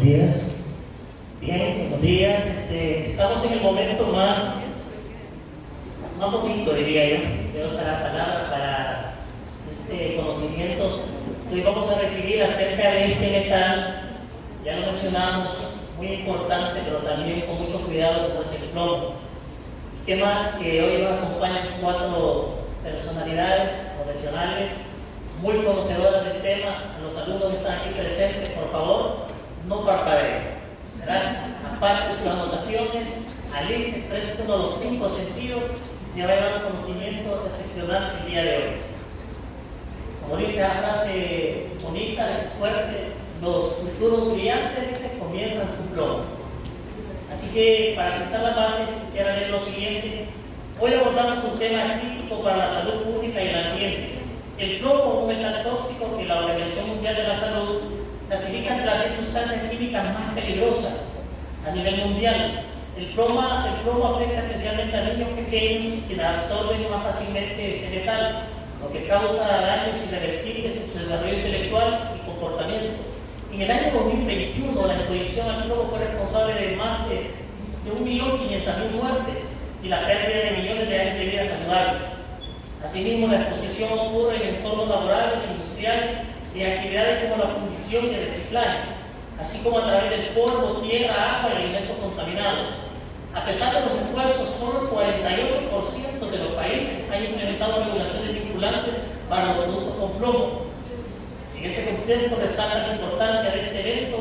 Buenos días. Bien, buenos días. Estamos en el momento más bonito, diría yo. Voy a usar la palabra para este conocimiento que hoy vamos a recibir acerca de este metal. Ya lo mencionamos, muy importante, pero también con mucho cuidado, como es el plomo. ¿Qué más? Que hoy nos acompañan 4 personalidades profesionales muy conocedoras del tema. A los alumnos que están aquí presentes, por favor, no parpadeen, ¿verdad? Aparte sus anotaciones, alisten, presten los 5 sentidos y se va a llevar un conocimiento excepcional el día de hoy. Como dice la frase bonita, fuerte, los futuros brillantes, dice, comienzan su plomo. Así que, para sentar las bases, quisiera leer lo siguiente. Hoy abordamos un tema crítico para la salud pública y el ambiente. El plomo es un metal tóxico que la Organización Mundial de la Salud clasifica entre las 10 sustancias químicas más peligrosas a nivel mundial. El plomo afecta especialmente a niños pequeños que absorben más fácilmente este metal, lo que causa daños irreversibles en su desarrollo intelectual y comportamiento. En el año 2021, la exposición al plomo fue responsable de más de 1.500.000 muertes y la pérdida de millones de años de vida saludables. Asimismo, la exposición ocurre en entornos laborales, industriales y actividades como la fundición y el reciclaje, así como a través del polvo, tierra, agua y alimentos contaminados. A pesar de los esfuerzos, solo el 48% de los países han implementado regulaciones vinculantes para los productos con plomo. En este contexto resalta la importancia de este evento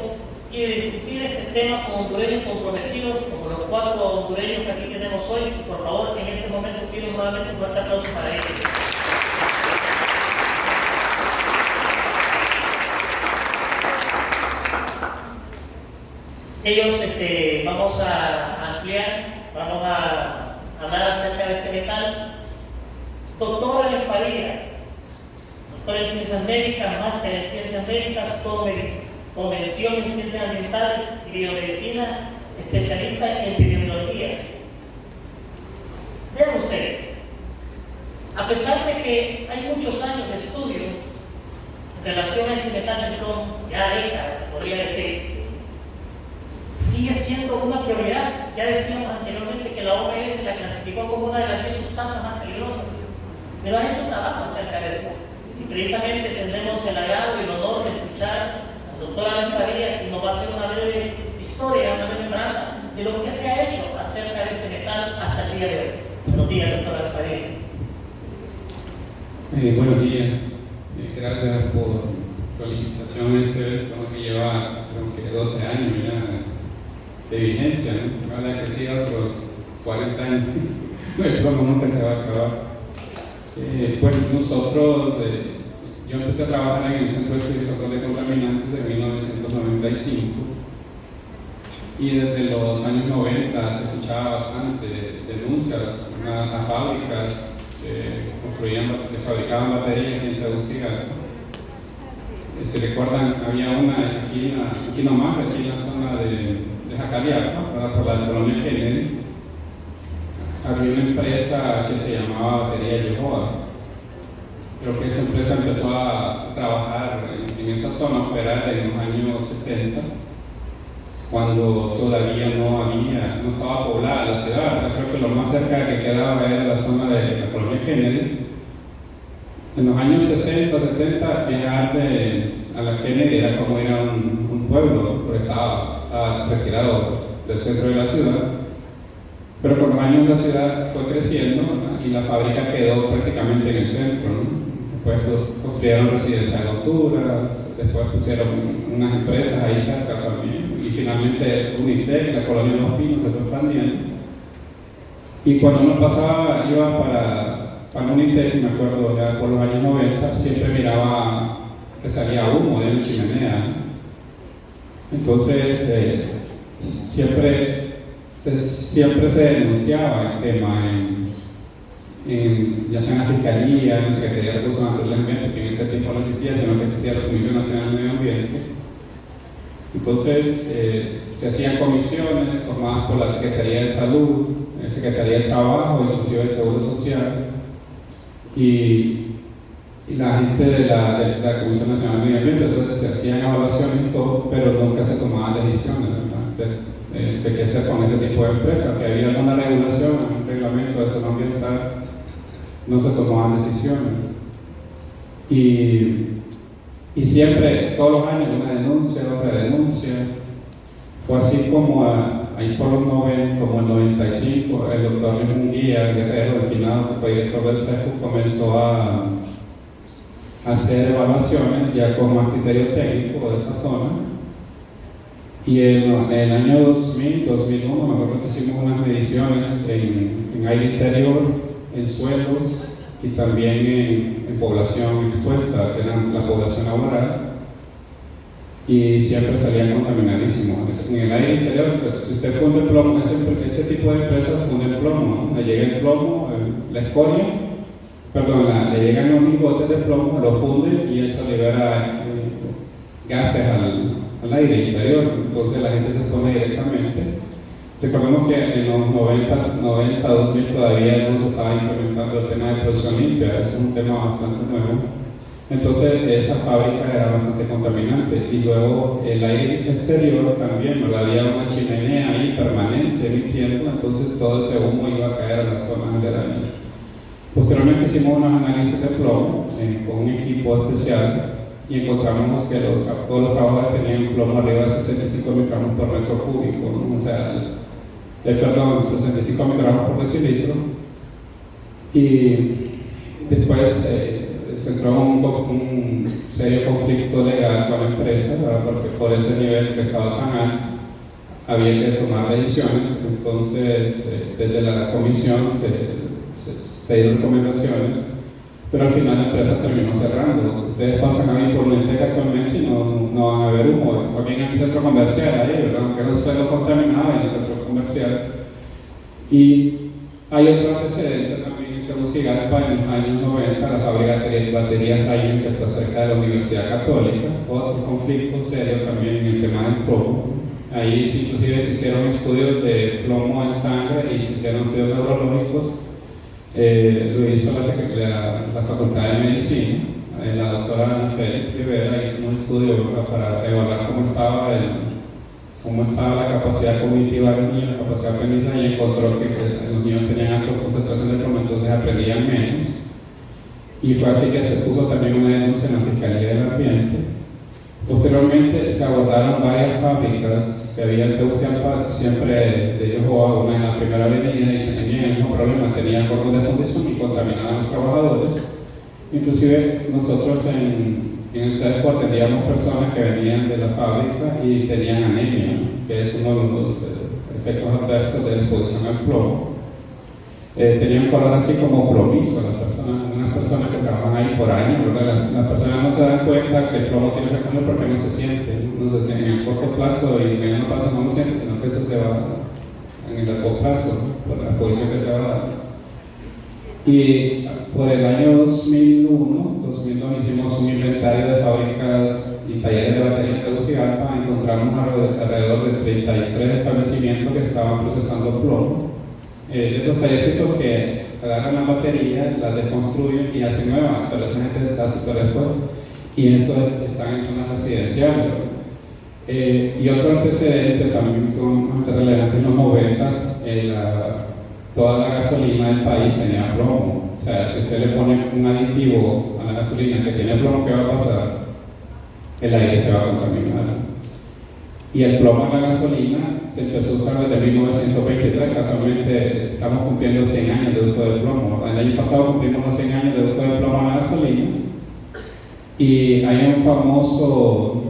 y de discutir este tema con hondureños comprometidos, como los 4 hondureños que aquí tenemos hoy. Y por favor, en este momento pido nuevamente un fuerte aplauso para ellos. Ellos vamos a ampliar, vamos a hablar acerca de este metal. Doctor Alex Padilla, doctor en Ciencias Médicas, máster en Ciencias Médicas, convención en Ciencias Ambientales y Biomedicina, especialista en epidemiología. Vean ustedes, a pesar de que hay muchos años de estudio en relación a este metal de plomo, ya décadas se podría decir, sigue siendo una prioridad. Ya decíamos anteriormente que la OMS la clasificó como una de las 10 sustancias más peligrosas, pero ha hecho trabajo acerca de esto. Y precisamente tendremos el agrado y el honor de escuchar al doctor Alex Padilla, que nos va a hacer una breve historia, una breve semblanza de lo que se ha hecho acerca de este metal hasta el día de hoy. Buenos días, doctor Alex Padilla. Buenos días. Gracias por tu invitación a este evento que lleva, creo que 12 años ya de vigencia, ¿no? Ojalá que siga otros 40 años. El plomo nunca se va a acabar. Pues nosotros, yo empecé a trabajar en el Centro de Estudio de Contaminantes en 1995 y desde los años 90 se escuchaba bastante denuncias a fábricas que fabricaban baterías y introducían. Si recuerdan, había una aquí nomás, aquí en la zona de Jacaliapa, por la colonia Kennedy. Había una empresa que se llamaba Batería Yehoa. Creo que esa empresa empezó a trabajar en esa zona, a operar en los años 70, cuando todavía no estaba poblada la ciudad. Creo que lo más cerca que quedaba era la zona de la colonia Kennedy. En los años 60, 70, viajar a la Kennedy era como ir a un pueblo, porque estaba retirado del centro de la ciudad. Pero con los años la ciudad fue creciendo, ¿no? Y la fábrica quedó prácticamente en el centro, ¿no? Después construyeron residencias de alturas, después pusieron unas empresas ahí cerca también, y finalmente Unitec, la colonia de Los Pinos, se fue expandiendo. Y cuando uno iba para Unitec, me acuerdo ya por los años 90, siempre miraba que salía humo de una chimenea, ¿no? Entonces, siempre se denunciaba el tema ya sea en la Fiscalía, en la Secretaría de Recursos Naturales y Ambiente, que en ese tiempo no existía, sino que existía la Comisión Nacional de Medio Ambiente. Entonces, se hacían comisiones formadas por la Secretaría de Salud, Secretaría de Trabajo, inclusive de Seguro Social, y y la gente de la Comisión Nacional de Medio Ambiente, entonces se hacían evaluaciones y todo, pero nunca se tomaban decisiones, ¿verdad? De qué hacer con ese tipo de empresas, que había alguna regulación, un reglamento de zona ambiental, no se tomaban decisiones. Y siempre, todos los años, una denuncia, otra denuncia. Fue así como ahí por los 90, como el 95, el doctor Luis Munguía Guerrero, el finado que fue director del CEPU, comenzó a hacer evaluaciones ya con más criterio técnico de esa zona. Y en el año 2000, 2001, me acuerdo que hicimos unas mediciones en aire interior, en suelos y también en población expuesta, que era la población laboral, y siempre salían contaminadísimos. En el aire interior, si usted funde plomo, ese tipo de empresas funden plomo, ¿no? Le llega el plomo, la escoria, le llegan los lingotes de plomo, lo funden y eso libera gases al aire interior, entonces la gente se expone directamente. Recordemos que en los 90, 2000 todavía no se estaba implementando el tema de producción limpia, es un tema bastante nuevo. Entonces esa fábrica era bastante contaminante y luego el aire exterior también, ¿verdad? Había una chimenea ahí permanente emitiendo, entonces todo ese humo iba a caer a las zonas de daño. Posteriormente hicimos unos análisis de plomo con un equipo especial y encontramos que todos los trabajadores tenían plomo arriba de 65 microgramos por metro cúbico, ¿no? O sea, 65 microgramos por decilitro. Y después se entró en un serio conflicto legal con la empresa, ¿verdad? Porque por ese nivel que estaba tan alto había que tomar decisiones. Entonces desde la comisión se dieron recomendaciones, pero al final la empresa terminó cerrando. Ustedes pasan ahí por Menteca actualmente y no van a ver humo. También hay un centro comercial ahí, ¿verdad? Aunque es un suelo contaminado, hay un centro comercial. Y hay otro antecedente también en Tegucigalpa en los años 90, la fábrica de baterías Raín, que está cerca de la Universidad Católica. Otro conflicto serio también en el tema del plomo. Ahí inclusive se hicieron estudios de plomo en sangre y se hicieron estudios neurológicos. Lo hizo la Facultad de Medicina, la doctora Ana Félix Rivera hizo un estudio para evaluar cómo estaba la capacidad cognitiva de los niños, la capacidad de aprendizaje, y encontró que los niños tenían alta concentración de plomo, entonces aprendían menos. Y fue así que se puso también una denuncia en la Fiscalía del Ambiente. Posteriormente se abordaron varias fábricas que había en Tegucigalpa, siempre de Yohoa, una en la primera avenida, y tenían el mismo problema, tenían hornos de fundición y contaminaban a los trabajadores. Inclusive nosotros en el CEDESCO atendíamos personas que venían de la fábrica y tenían anemia, que es uno de los efectos adversos de la exposición al plomo. Tenían color así como plomizo, unas personas que trabajan ahí por años, ¿verdad? Las personas no se dan cuenta que el plomo tiene efectos porque no se siente en el corto plazo y en el mediano plazo no lo siente, sino que eso se va en el largo plazo, ¿no? Por la exposición que se va a dar. Y por el año 2001, 2002 hicimos un inventario de fábricas y talleres de baterías en Tegucigalpa. Encontramos alrededor de 33 establecimientos que estaban procesando plomo. Esos tallercitos que agarran las baterías, las deconstruyen y hacen nuevas, pero esa gente está súper expuesta. Y eso están en zonas residenciales. Y otro antecedente también son relevantes en los 90, toda la gasolina del país tenía plomo. O sea, si usted le pone un aditivo a la gasolina que tiene plomo, ¿qué va a pasar? El aire se va a contaminar. Y el plomo en la gasolina se empezó a usar desde 1923, casualmente estamos cumpliendo 100 años de uso de plomo. El año pasado cumplimos los 100 años de uso de plomo en la gasolina. Y hay un famoso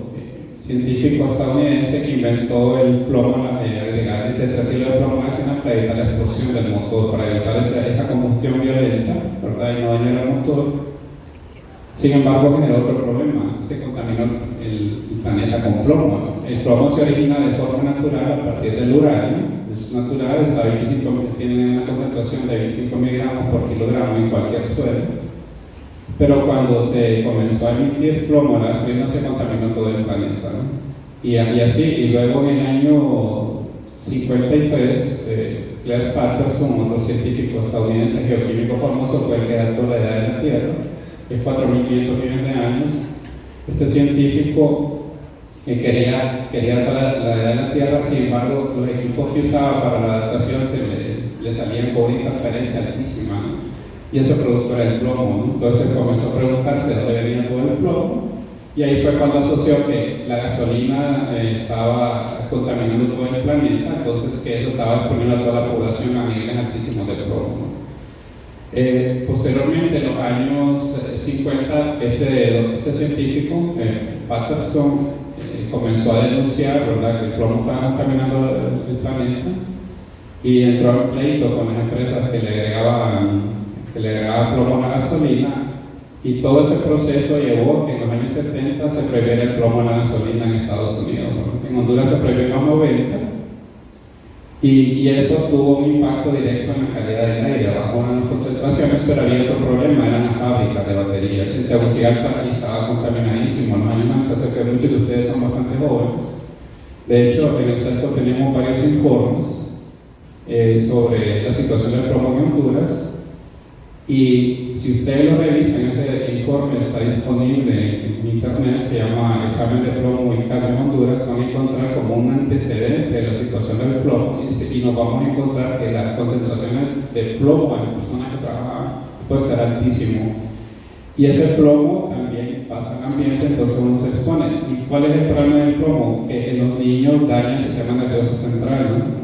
científico estadounidense que inventó el plomo, agregar el tetratilo de plomo adicional para evitar la explosión del motor, para evitar esa combustión violenta, ¿verdad? Y no dañar el motor. Sin embargo, generó otro problema, se contaminó el planeta con plomo. El plomo se origina de forma natural a partir del uranio, es natural, tiene una concentración de 25 miligramos por kilogramo en cualquier suelo. Pero cuando se comenzó a emitir plomo, la gasolina se contaminó todo el planeta, ¿no? Y así, y luego en el año 53, Claire Patterson, otro científico estadounidense geoquímico famoso, fue el que dató la edad de la Tierra, es 4.500 millones de años. Este científico quería la edad de la Tierra, sin embargo, los equipos que usaba para la datación le salían con una interferencia altísima, ¿no? Y ese producto era el plomo, ¿no? Entonces comenzó a preguntarse de dónde venía todo el plomo, y ahí fue cuando asoció que la gasolina estaba contaminando todo el planeta, entonces que eso estaba exponiendo a toda la población a niveles altísimos de plomo, ¿no? Posteriormente, en los años 50, este científico, Patterson, comenzó a denunciar, ¿verdad?, que el plomo estaba contaminando el planeta, y entró en pleito con las empresas que le agregaban plomo a la gasolina, y todo ese proceso llevó a que en los años 70 se prohibiera el plomo a la gasolina en Estados Unidos, ¿no? En Honduras se prohibió en los 90, y eso tuvo un impacto directo en la calidad del aire, bajó unas concentraciones, pero había otro problema, eran las fábricas de baterías. En Tegucigalpa estaba contaminadísimo en los años 90, sé que muchos de ustedes son bastante jóvenes. De hecho, en el centro tenemos varios informes sobre la situación del plomo en Honduras, y si ustedes lo revisan, ese informe está disponible en internet, se llama Examen de plomo y cadmio en Honduras, van a encontrar como un antecedente de la situación del plomo, y nos vamos a encontrar que las concentraciones de plomo en personas que trabajan puede estar altísimo, y ese plomo también pasa al ambiente, entonces uno se expone. ¿Y cuál es el problema del plomo? Que en los niños daña el sistema nervioso central, ¿no?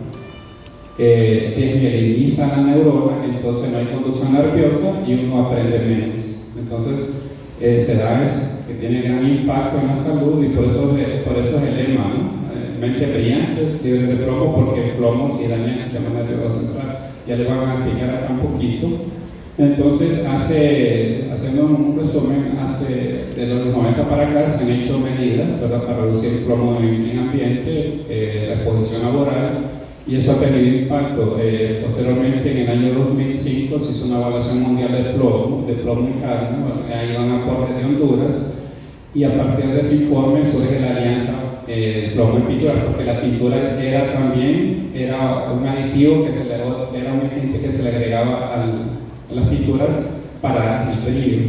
Desmieliniza la neurona, entonces no hay conducción nerviosa y uno aprende menos. Entonces se da que tiene gran impacto en la salud, y por eso es el lema, ¿no? Mente brillantes, libres de plomo, porque el plomo sí daña el sistema nervioso central. Ya le van a explicar acá un poquito. Entonces, haciendo un resumen, de los 90 para acá se han hecho medidas, ¿verdad?, para reducir el plomo en ambiente, la exposición laboral, y eso ha tenido impacto. Posteriormente, en el año 2005, se hizo una evaluación mundial de plomo y cadmio, ahí van aportes de Honduras, y a partir de ese informe surge la alianza plomo en pintura, porque la pintura era un aditivo era un agente que se le agregaba a las pinturas para dar el brillo,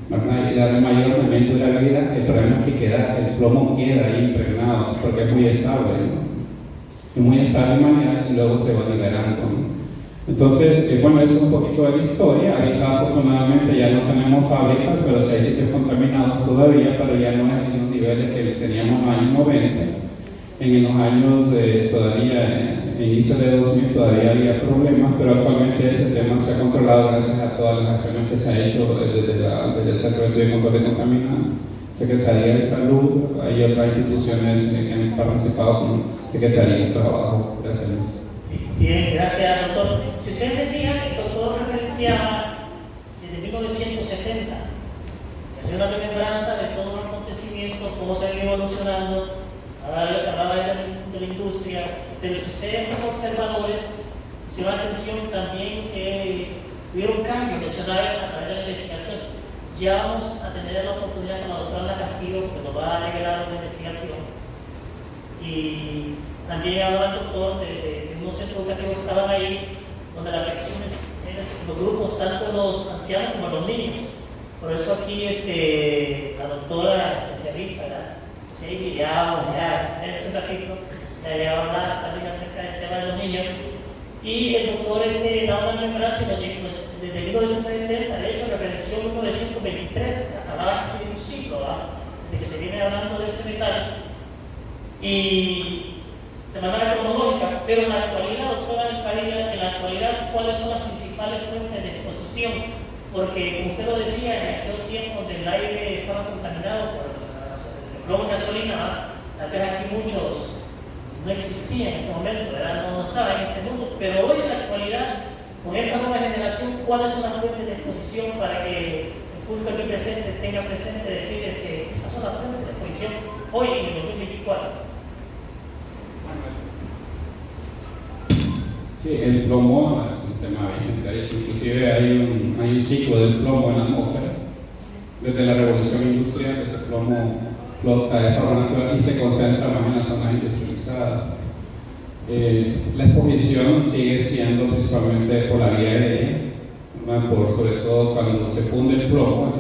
¿verdad?, y darle mayor rendimiento de la vida. El problema es que el plomo queda ahí impregnado, porque es muy estable, ¿no? Es muy estable mañana y luego se va liberando, ¿no? Entonces, bueno, eso es un poquito de la historia. Ahorita afortunadamente ya no tenemos fábricas, pero sí hay sitios contaminados todavía, pero ya no es en los niveles que teníamos en los años 90. En los años en inicio de 2000 todavía había problemas, pero actualmente ese tema se ha controlado gracias a todas las acciones que se ha hecho desde el Centro de Estudio y Control de Contaminantes, Secretaría de Salud, hay otras instituciones que han participado con Secretaría de Trabajo. Gracias. Sí, bien, gracias, doctor. Si ustedes se fijan, el doctor referenciaba desde 1970, hace una remembranza de todos los acontecimientos, cómo se han ido evolucionando, hablaba de la industria, pero si ustedes como observadores pusieron atención también que hubo un cambio mencionado a través de la investigación. Ya vamos a tener la oportunidad con la doctora Ana Castillo, que nos va a revelar una investigación, y también hablaba el doctor de unos centros educativos que estaban ahí, donde la afección es los grupos, tanto los ancianos como los niños. Por eso aquí la doctora especialista, Shady, ya es un ratito, le va a hablar también acerca del tema de los niños. Y el doctor daba una membranza desde 1970, de hecho referenció el 1923, hablaba casi de un ciclo, de que se viene hablando de este metal, y de manera cronológica, pero en la actualidad, doctora Padilla, en la actualidad, ¿cuáles son las principales fuentes de exposición? Porque, como usted lo decía, en aquellos tiempos donde el aire estaba contaminado por el plomo y gasolina, tal vez aquí muchos no existían en ese momento, no estaban en este mundo, pero hoy en la actualidad, con esta nueva generación, ¿cuáles son las fuentes de exposición para que el público aquí presente tenga presente decir estas son las fuentes de exposición hoy en el 2024? Sí, el plomo es un tema vigente, inclusive hay un ciclo del plomo en la atmósfera. Desde la revolución industrial, ese plomo flota de forma natural y se concentra más en las zonas industrializadas. La exposición sigue siendo principalmente por la vía aérea, sobre todo cuando se funde el plomo,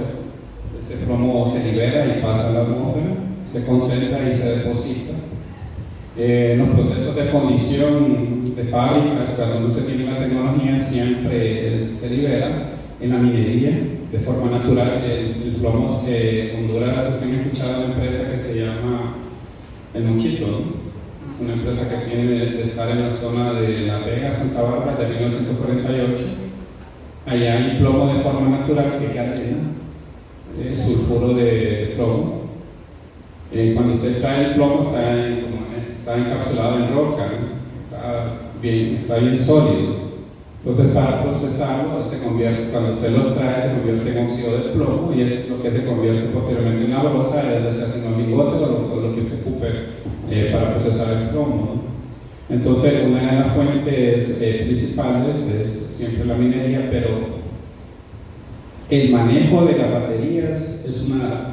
ese plomo se libera y pasa a la atmósfera, se concentra y se deposita. Los procesos de fundición de fábricas, cuando usted tiene la tecnología, siempre se libera. En la minería, de forma natural, el plomo Honduras, ustedes han escuchado una empresa que se llama El Mochito, ¿no? Es una empresa que tiene de estar en la zona de La Vega, Santa Bárbara, de 1948. Allá hay plomo de forma natural que queda sulfuro de plomo. Cuando usted extrae el plomo está encapsulado en roca, ¿no? Está bien sólido. Entonces, para procesarlo, cuando usted lo extrae, se convierte en óxido de plomo y es lo que se convierte posteriormente en la brosa, donde se hacen los lingotes o lo que usted ocupe para procesar el plomo, ¿no? Entonces, una de las fuentes principales es siempre la minería, pero el manejo de las baterías es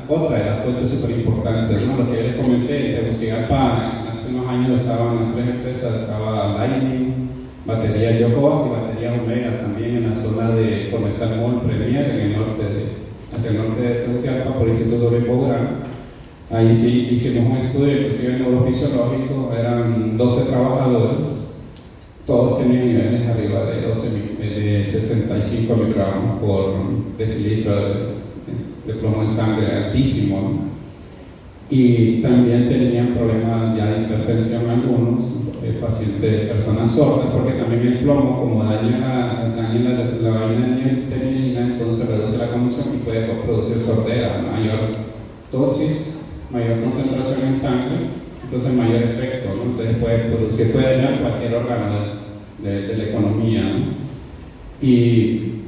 otra de las fuentes súper importantes, ¿no? Lo que yo les comenté, en Tegucigalpa, hace unos años estaban las tres empresas, estaba Lightning, batería Yokohama y batería Omega también en la zona de donde está el Mall Premier, hacia el norte de Tegucigalpa, por el Instituto de Bogotá. Ahí sí hicimos un estudio, inclusive neurofisiológico, eran 12 trabajadores, todos tenían niveles arriba de 65 microgramos por decilitro de plomo en sangre, altísimo, ¿no? Y también tenían problemas ya de hipertensión algunos, personas sordas, porque también el plomo, como daña la vaina terminina, entonces reduce la conducción y puede producir sordera, mayor dosis, mayor concentración en sangre, entonces mayor efecto, ¿no? Entonces puede dañar cualquier órgano de la economía, ¿no? Y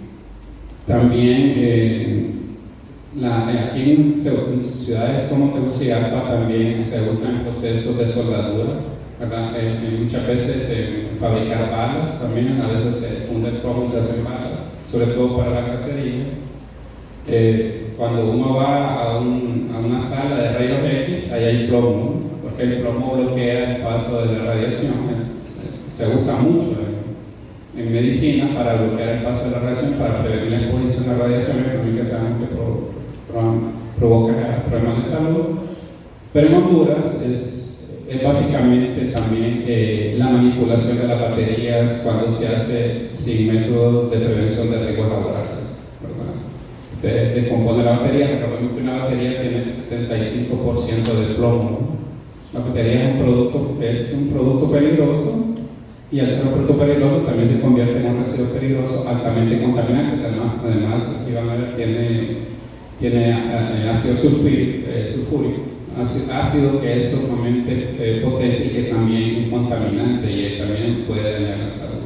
también aquí en ciudades como Tegucigalpa también se usan procesos de soldadura, ¿verdad? Muchas veces fabricar balas, también a veces se funde el plomo y se hacen balas, sobre todo para la cacería. Cuando uno va a una sala de rayos X, ahí hay plomo, ¿no? Porque el plomo bloquea el paso de la radiación, se usa mucho en medicina para bloquear el paso de la radiación, para prevenir la exposición a radiaciones que sabemos que provoca problemas de salud. Pero en Honduras es básicamente también la manipulación de las baterías cuando se hace sin métodos de prevención de riesgos laborales, ¿verdad? Usted descompone la batería, recordemos que una batería tiene el 75% de plomo, ¿no? La batería es un producto peligroso, y al ser un producto peligroso también se convierte en un residuo peligroso altamente contaminante. Además aquí van a ver, tiene ácido sulfúrico, ácido que es sumamente potente y que también es contaminante y también puede dañar la salud.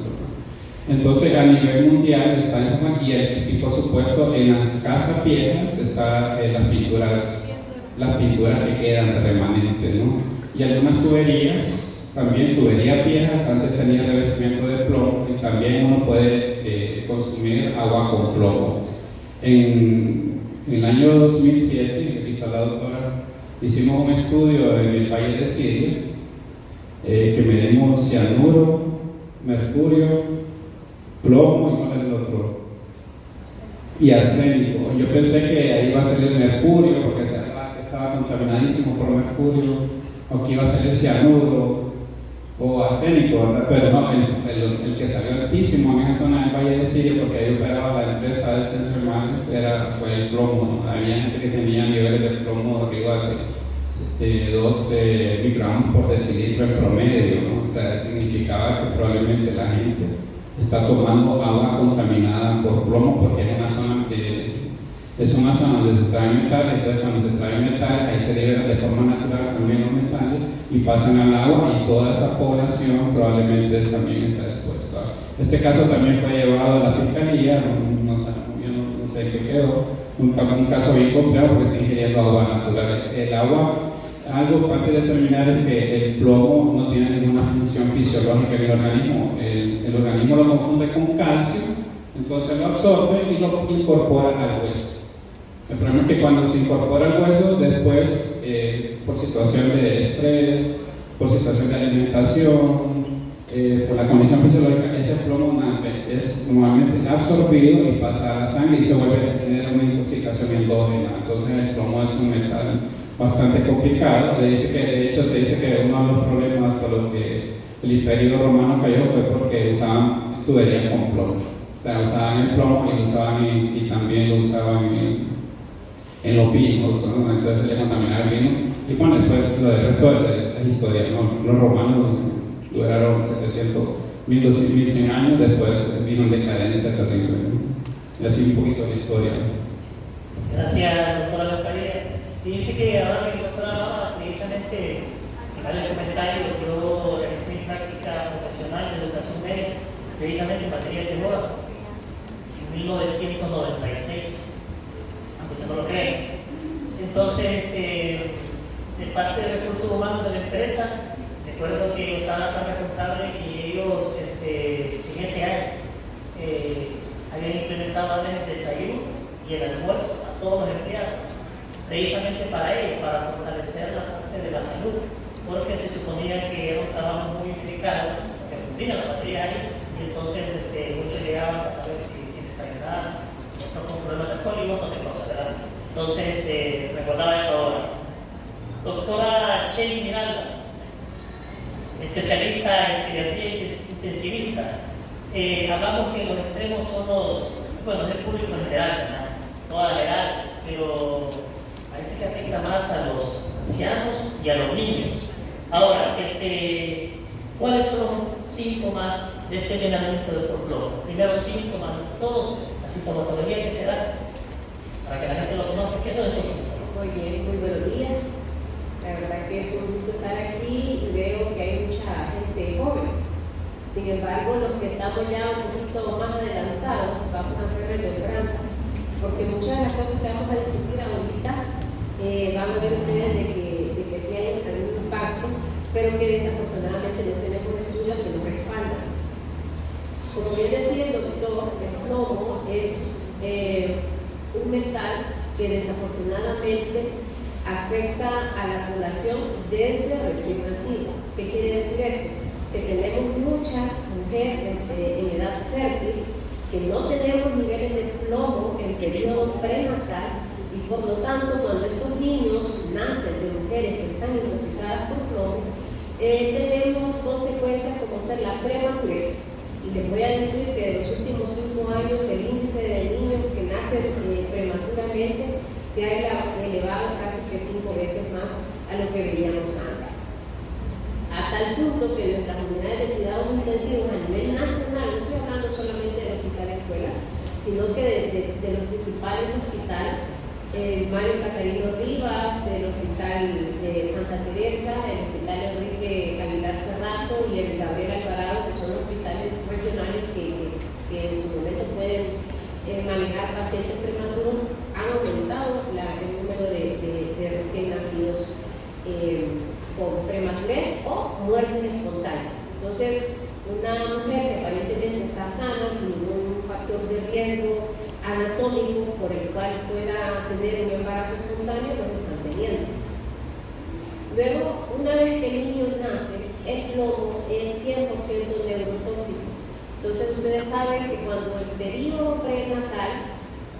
Entonces, a nivel mundial está esa manera, y por supuesto en las casas viejas están las pinturas que quedan de remanente, ¿no? Y algunas tuberías, también tuberías viejas, antes tenían revestimiento de plomo, y también uno puede consumir agua con plomo. En el año 2007, aquí está la doctora, hicimos un estudio en el Valle de Siria, que medimos cianuro, mercurio, plomo y cuál es el otro, y arsénico. Yo pensé que ahí iba a ser el mercurio, porque estaba contaminadísimo por mercurio, o que iba a ser el cianuro o arsénico, ¿verdad? Pero no, el que salió altísimo en esa zona del Valle de Siria, porque ahí operaba la empresa de enfermales, fue el plomo, ¿no? Había gente que tenía niveles de plomo arriba de 12 microgramos por decilitro en promedio, ¿no? O sea, significaba que probablemente la gente está tomando agua contaminada por plomo, porque es una zona donde se extraen metales. Entonces cuando se extraen metales, ahí se liberan de forma natural también los metales y pasan al agua, y toda esa población probablemente también está expuesta. Este caso también fue llevado a la fiscalía, no sé qué quedó, un caso bien complejo porque está ingiriendo agua natural. El agua, algo antes de terminar, es que el plomo no tiene ninguna función fisiológica en el organismo. El organismo lo confunde con calcio, entonces lo absorbe y lo incorpora al hueso. El problema es que cuando se incorpora al hueso, después, por situación de estrés, por situación de alimentación, por la condición fisiológica, ese plomo es normalmente absorbido y pasa a la sangre y se vuelve a generar una intoxicación endógena. Entonces el plomo es un metal bastante complicado. De hecho, se dice que uno de los problemas por los que el Imperio Romano cayó fue porque usaban tuberías con plomo. O sea, usaban el plomo y, y también lo usaban en los vinos, ¿no? Entonces se le contaminaba el vino. Y bueno, después el resto de la historia, ¿no? Los romanos duraron 700, 1200, 1100 años, después vino en decadencia terrible, ¿no? Y así un poquito la historia. Gracias, doctora Gasparía. Y dice que ahora que la doctora hablaba, precisamente, si vale el comentario, yo realicé mi práctica profesional de educación médica, precisamente en materia de terror, en 1996, aunque usted no lo cree. Entonces, de parte de recursos humanos de la empresa, recuerdo que yo estaba en la carga contable y ellos en ese año habían implementado el desayuno y el almuerzo a todos los empleados, precisamente para ello, para fortalecer la parte de la salud, porque se suponía que era un trabajo muy delicado, que fundía la material, y entonces muchos llegaban a saber si desayunaban, otros con problemas de alcohol y un montón de cosas, ¿verdad? Entonces, recordaba eso ahora. Doctora Chey Miranda, especialista en pediatría intensivista, hablamos que los extremos son es el público en general, ¿verdad? Todas las edades, pero parece que afecta más a los ancianos y a los niños. Ahora, ¿cuáles son los síntomas de este envenenamiento de plomo? Primero, síntomas, todos, la sintomatología que se da, para que la gente lo conozca. ¿Qué son estos síntomas? Muy bien, muy buenos días. La verdad que es un gusto estar aquí y veo que hay mucha gente joven. Sin embargo, los que estamos ya un poquito más adelantados, vamos a hacer remembranza, porque muchas de las cosas que vamos a discutir ahorita van a ver ustedes de que sí hay algún impacto, pero que desafortunadamente no tenemos estudios que nos respaldan. Como bien decía el doctor, el plomo es un metal que desafortunadamente afecta a la población desde recién nacido. ¿Qué quiere decir esto? Que tenemos mucha mujer en edad fértil, que no tenemos niveles de plomo en periodo prenatal y por lo tanto cuando estos niños nacen de mujeres que están intoxicadas por plomo, tenemos consecuencias como ser la prematurez. Y les voy a decir que de los últimos 5 años el índice de niños que nacen prematuramente se ha elevado casi que 5 veces más a lo que veíamos antes. A tal punto que nuestras unidades de cuidados intensivos a nivel nacional, no estoy hablando solamente del hospital escuela, sino que de los principales hospitales, el Mario Catarino Rivas, el hospital de Santa Teresa, el hospital Enrique Aguilar Cerrato y el Gabriel Alvarado, que son hospitales regionales que en su momento pueden manejar pacientes prematuros, han aumentado el número de recién nacidos con prematurez o muertes espontáneas. Entonces, una mujer que aparentemente está sana, sin ningún factor de riesgo anatómico por el cual pueda tener un embarazo espontáneo, lo están teniendo. Luego, una vez que el niño nace, el plomo es 100% neurotóxico. Entonces, ustedes saben que cuando el periodo prenatal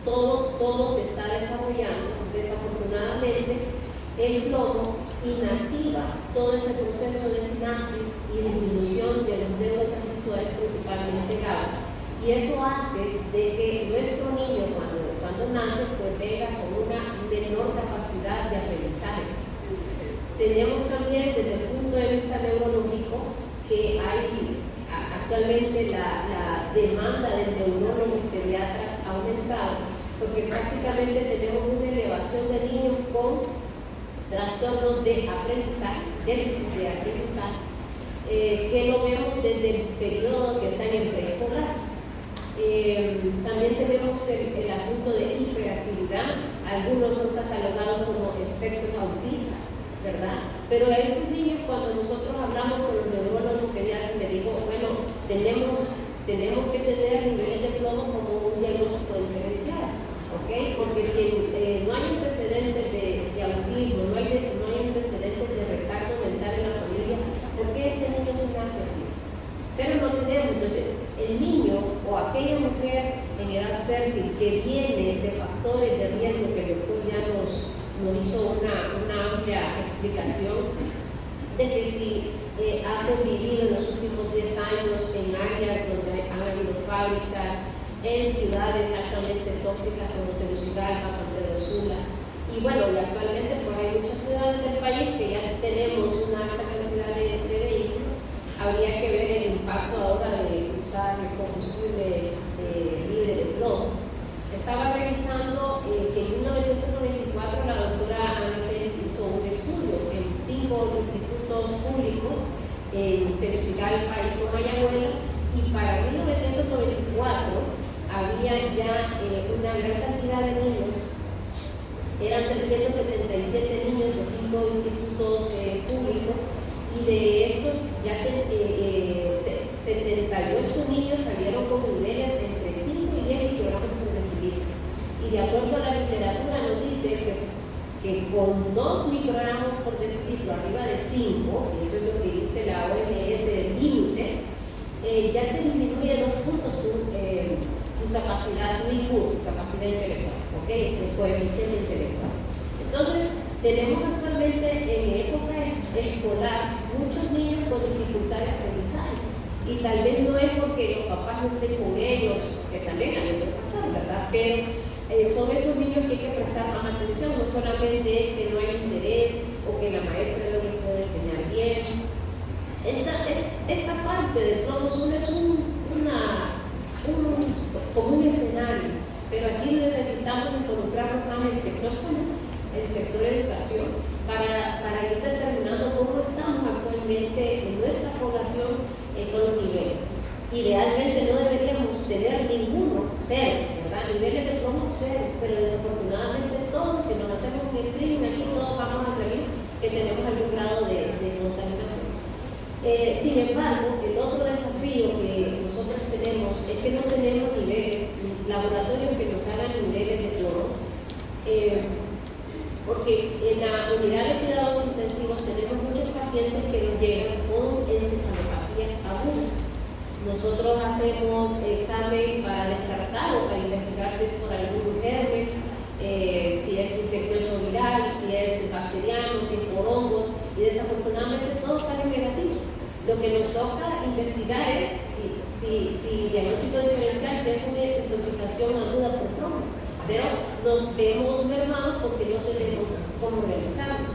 todo se está desarrollando, desafortunadamente, el plomo inactiva todo ese proceso de sinapsis y disminución de los neurotransmisores, principalmente GABA. Y eso hace de que nuestro niño, cuando nace, pues venga con una menor capacidad de aprendizaje. Tenemos también, desde el punto de vista neurológico, que hay actualmente la demanda de neurólogos pediatras ha aumentado, porque prácticamente tenemos una elevación de niños con trastornos de aprendizaje, déficit de aprendizaje, que lo vemos desde el periodo que están en preescolar. También tenemos el asunto de hiperactividad, algunos son catalogados como espectros autistas, ¿verdad? Pero a estos niños, cuando nosotros hablamos con los neurólogos pediatras, les digo, bueno, tenemos que tener niveles de plomo como un diagnóstico diferencial, ¿ok? Porque si no hay antecedentes de autismo, no hay antecedentes de retardo mental en la familia, ¿por qué este niño se nace así? que viene de factores de riesgo que el doctor ya nos hizo una amplia explicación de que si ha convivido en los últimos 10 años en áreas donde han habido fábricas, en ciudades altamente tóxicas como Tegucigalpa, San Pedro Sula. Y bueno, y actualmente pues hay muchas ciudades del país que ya tenemos una alta cantidad de vehículos. Habría que ver el impacto ahora de usar el combustible libre de plomo. Estaba revisando que en 1994 la doctora Ana Félix hizo un estudio en 5 institutos públicos en Tegucigalpa y Comayagüela, y para 1994 había ya una gran cantidad de niños, eran 377 niños de 5 institutos públicos, y de estos ya 78 niños salieron con niveles entre 5 y 10 microgramos por decilitro. Y de acuerdo a la literatura nos dice que con 2 microgramos por decilitro arriba de 5, y eso es lo que dice la OMS del límite, ya te disminuye 2 puntos tu capacidad, tu IQ, tu capacidad intelectual, ¿ok? El coeficiente intelectual. Entonces, tenemos actualmente en época escolar muchos niños con dificultades de aprendizaje, y tal vez no es porque los papás no estén con ellos, que también hay otros factores, ¿verdad? Pero son esos niños que hay que prestar más atención, no solamente es que no hay interés o que la maestra no les puede enseñar bien. Esta parte del plomo azul es como un escenario, pero aquí necesitamos involucrarnos más en el sector salud, el sector educación, para ir determinando cómo estamos actualmente en nuestra población con los niveles. Idealmente no deberíamos tener ninguno, cero, ¿verdad? Niveles de plomo cero, pero desafortunadamente todos, si nos hacemos un screening aquí, todos vamos a saber que tenemos algún grado de contaminación. Sin embargo, el otro desafío que nosotros tenemos es que no tenemos niveles, laboratorios que nos hagan niveles de plomo, porque en la unidad de cuidados intensivos tenemos muchos pacientes que nos llegan con encefalopatías agudas. Nosotros hacemos examen para descartar o para investigar si es por algún germen, si es infeccioso viral, si es bacteriano, si es por hongos, y desafortunadamente todos salen negativos. Lo que nos toca investigar es si diagnóstico diferencial, si es una intoxicación aguda por plomo, pero nos vemos mermados porque no tenemos cómo realizarlo.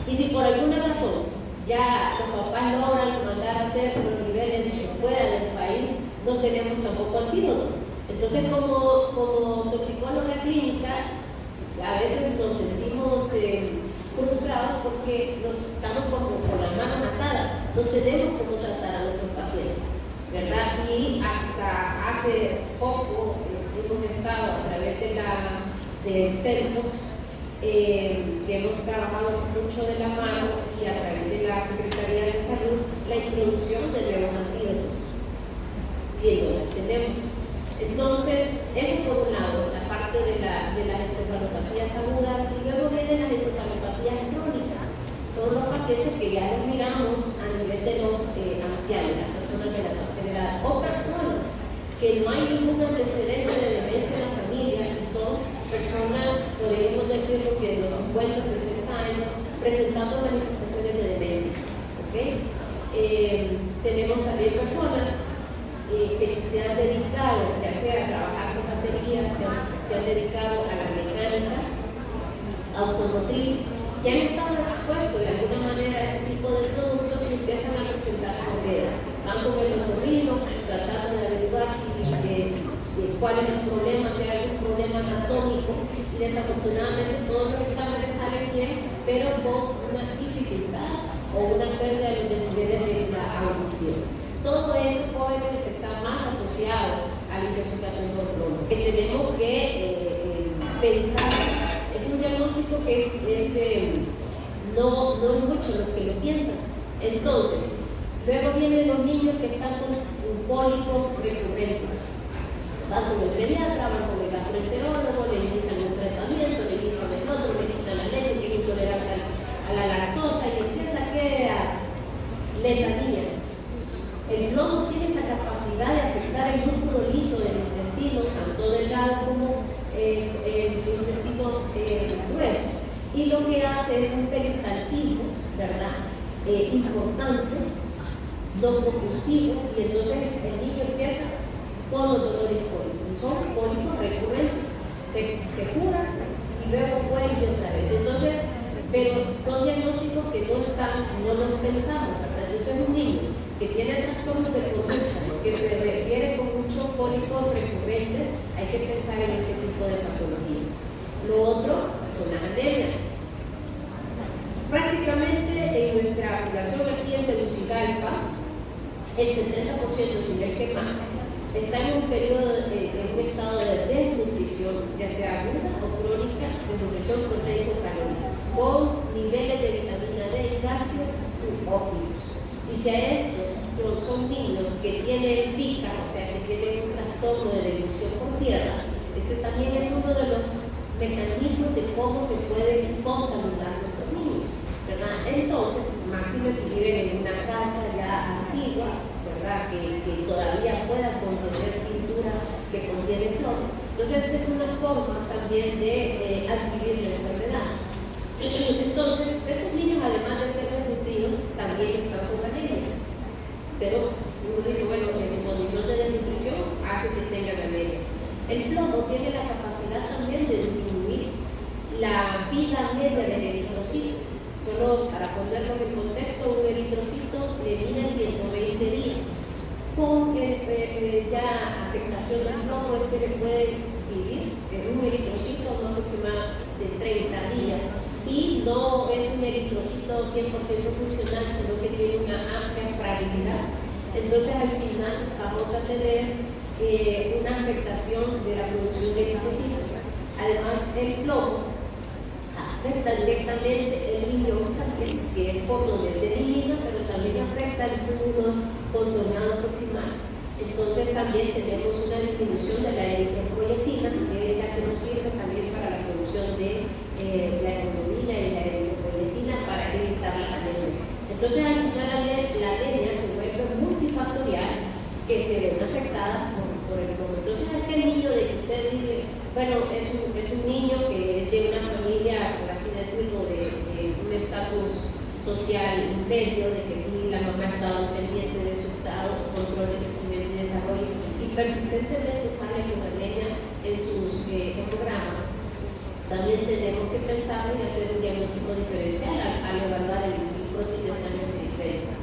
Y si por alguna razón ya los papás logran mandar a hacer los niveles fuera del país, no tenemos tampoco antídoto. Entonces, como toxicóloga clínica, a veces nos sentimos frustrados porque estamos como con las manos atadas, no tenemos cómo tratar a nuestros pacientes, ¿verdad? Y hasta hace poco hemos estado a través del CENTOX, que hemos trabajado mucho de la mano, y a través de la Secretaría de Salud, la introducción de nuevos antídotos, que no las tenemos. Entonces, eso por un lado, la parte de las encefalopatías agudas, y luego vienen las encefalopatías crónicas. Son los pacientes que ya los miramos a nivel de los ancianos, las personas de la tercera edad, o personas que no hay ningún antecedente de demencia en la familia, y son personas, podríamos decirlo, que de los 50, 60 años, presentando manifestaciones de demencia. ¿Okay? Tenemos también personas que se han dedicado, ya sea a trabajar con baterías, se han dedicado a la mecánica automotriz, que han estado expuestos de alguna manera a este tipo de productos y empiezan a presentar soledad. Van con el otorrino tratando de averiguar cuál es el problema, si hay algún problema anatómico, y desafortunadamente todos los exámenes salen bien, pero con una dificultad o una pérdida de los decibeles de la audición. Todo eso, jóvenes, está más asociado a la intoxicación por plomo, que tenemos que pensar. Es un diagnóstico que no es mucho los que lo piensan. Entonces, luego vienen los niños que están con cólicos recurrentes. Van con el pediatra, van con el gastroenterólogo, le inician un tratamiento, le inician el otro, le quitan la leche, que es intolerante a la lactosa, y empieza a crear letanía. El plomo tiene esa capacidad de afectar el músculo liso del intestino, tanto del y lo que hace es un peristaltismo, ¿verdad? Importante, no compulsivo, y entonces el niño empieza con los dolores cólicos. Son cólicos recurrentes, se curan y luego vuelve otra vez. Entonces, pero son diagnósticos que no los pensamos, ¿verdad? Entonces un niño que tiene trastornos de conducta, que se refiere con muchos cólicos recurrentes, hay que pensar en este tipo de patología. Lo otro son las anemias. Prácticamente en nuestra población aquí en Tegucigalpa, el 70%, si no es que más, está en un periodo, en un estado de desnutrición, ya sea aguda o crónica, desnutrición proteico-calórica, con niveles de vitamina D y calcio subóptimos. Y si a esto son niños que tienen pica, o sea, que tienen un trastorno de devolución por tierra, ese también es uno de los mecanismos de cómo se pueden contaminar nuestros niños, ¿verdad? Entonces, máxime si viven en una casa ya antigua, ¿verdad? Que todavía pueda contener pintura que contiene cloro. Entonces, esta es una forma también de adquirir la enfermedad. Entonces, estos niños, además de ser desnutridos, también están con anemia. Pero uno dice, bueno, en su condición de desnutrición hace que tengan anemia. El plomo tiene la capacidad también de disminuir la vida media del eritrocito. Solo para ponerlo en contexto, un eritrocito mide 120 días. Con ya afectación del plomo, le puede vivir en un eritrocito un aproximado de 30 días. Y no es un eritrocito 100% funcional, sino que tiene una amplia fragilidad. Entonces, al final, vamos a tener una afectación de la producción de eritrocitos. Además, el plomo afecta directamente el riñón también, que es por donde se elimina, pero también afecta el túbulo contornado proximal. Entonces, también tenemos una disminución de la eritropoyetina, que es la que nos sirve también para la producción de la hemoglobina y la eritropoyetina para evitar la anemia. Entonces, al final, la anemia se vuelve multifactorial, que se ve afectada por el plomo. Entonces, aquel niño de que usted dice, bueno, es un niño que es de una familia, por así decirlo, de un estatus social intermedio, de que sí, la mamá ha estado pendiente de su estado, control de crecimiento y desarrollo, y persistentemente sale con anemia en sus hemogramas. También tenemos que pensar en hacer un diagnóstico diferencial al evaluar el prótein de sangre periférica.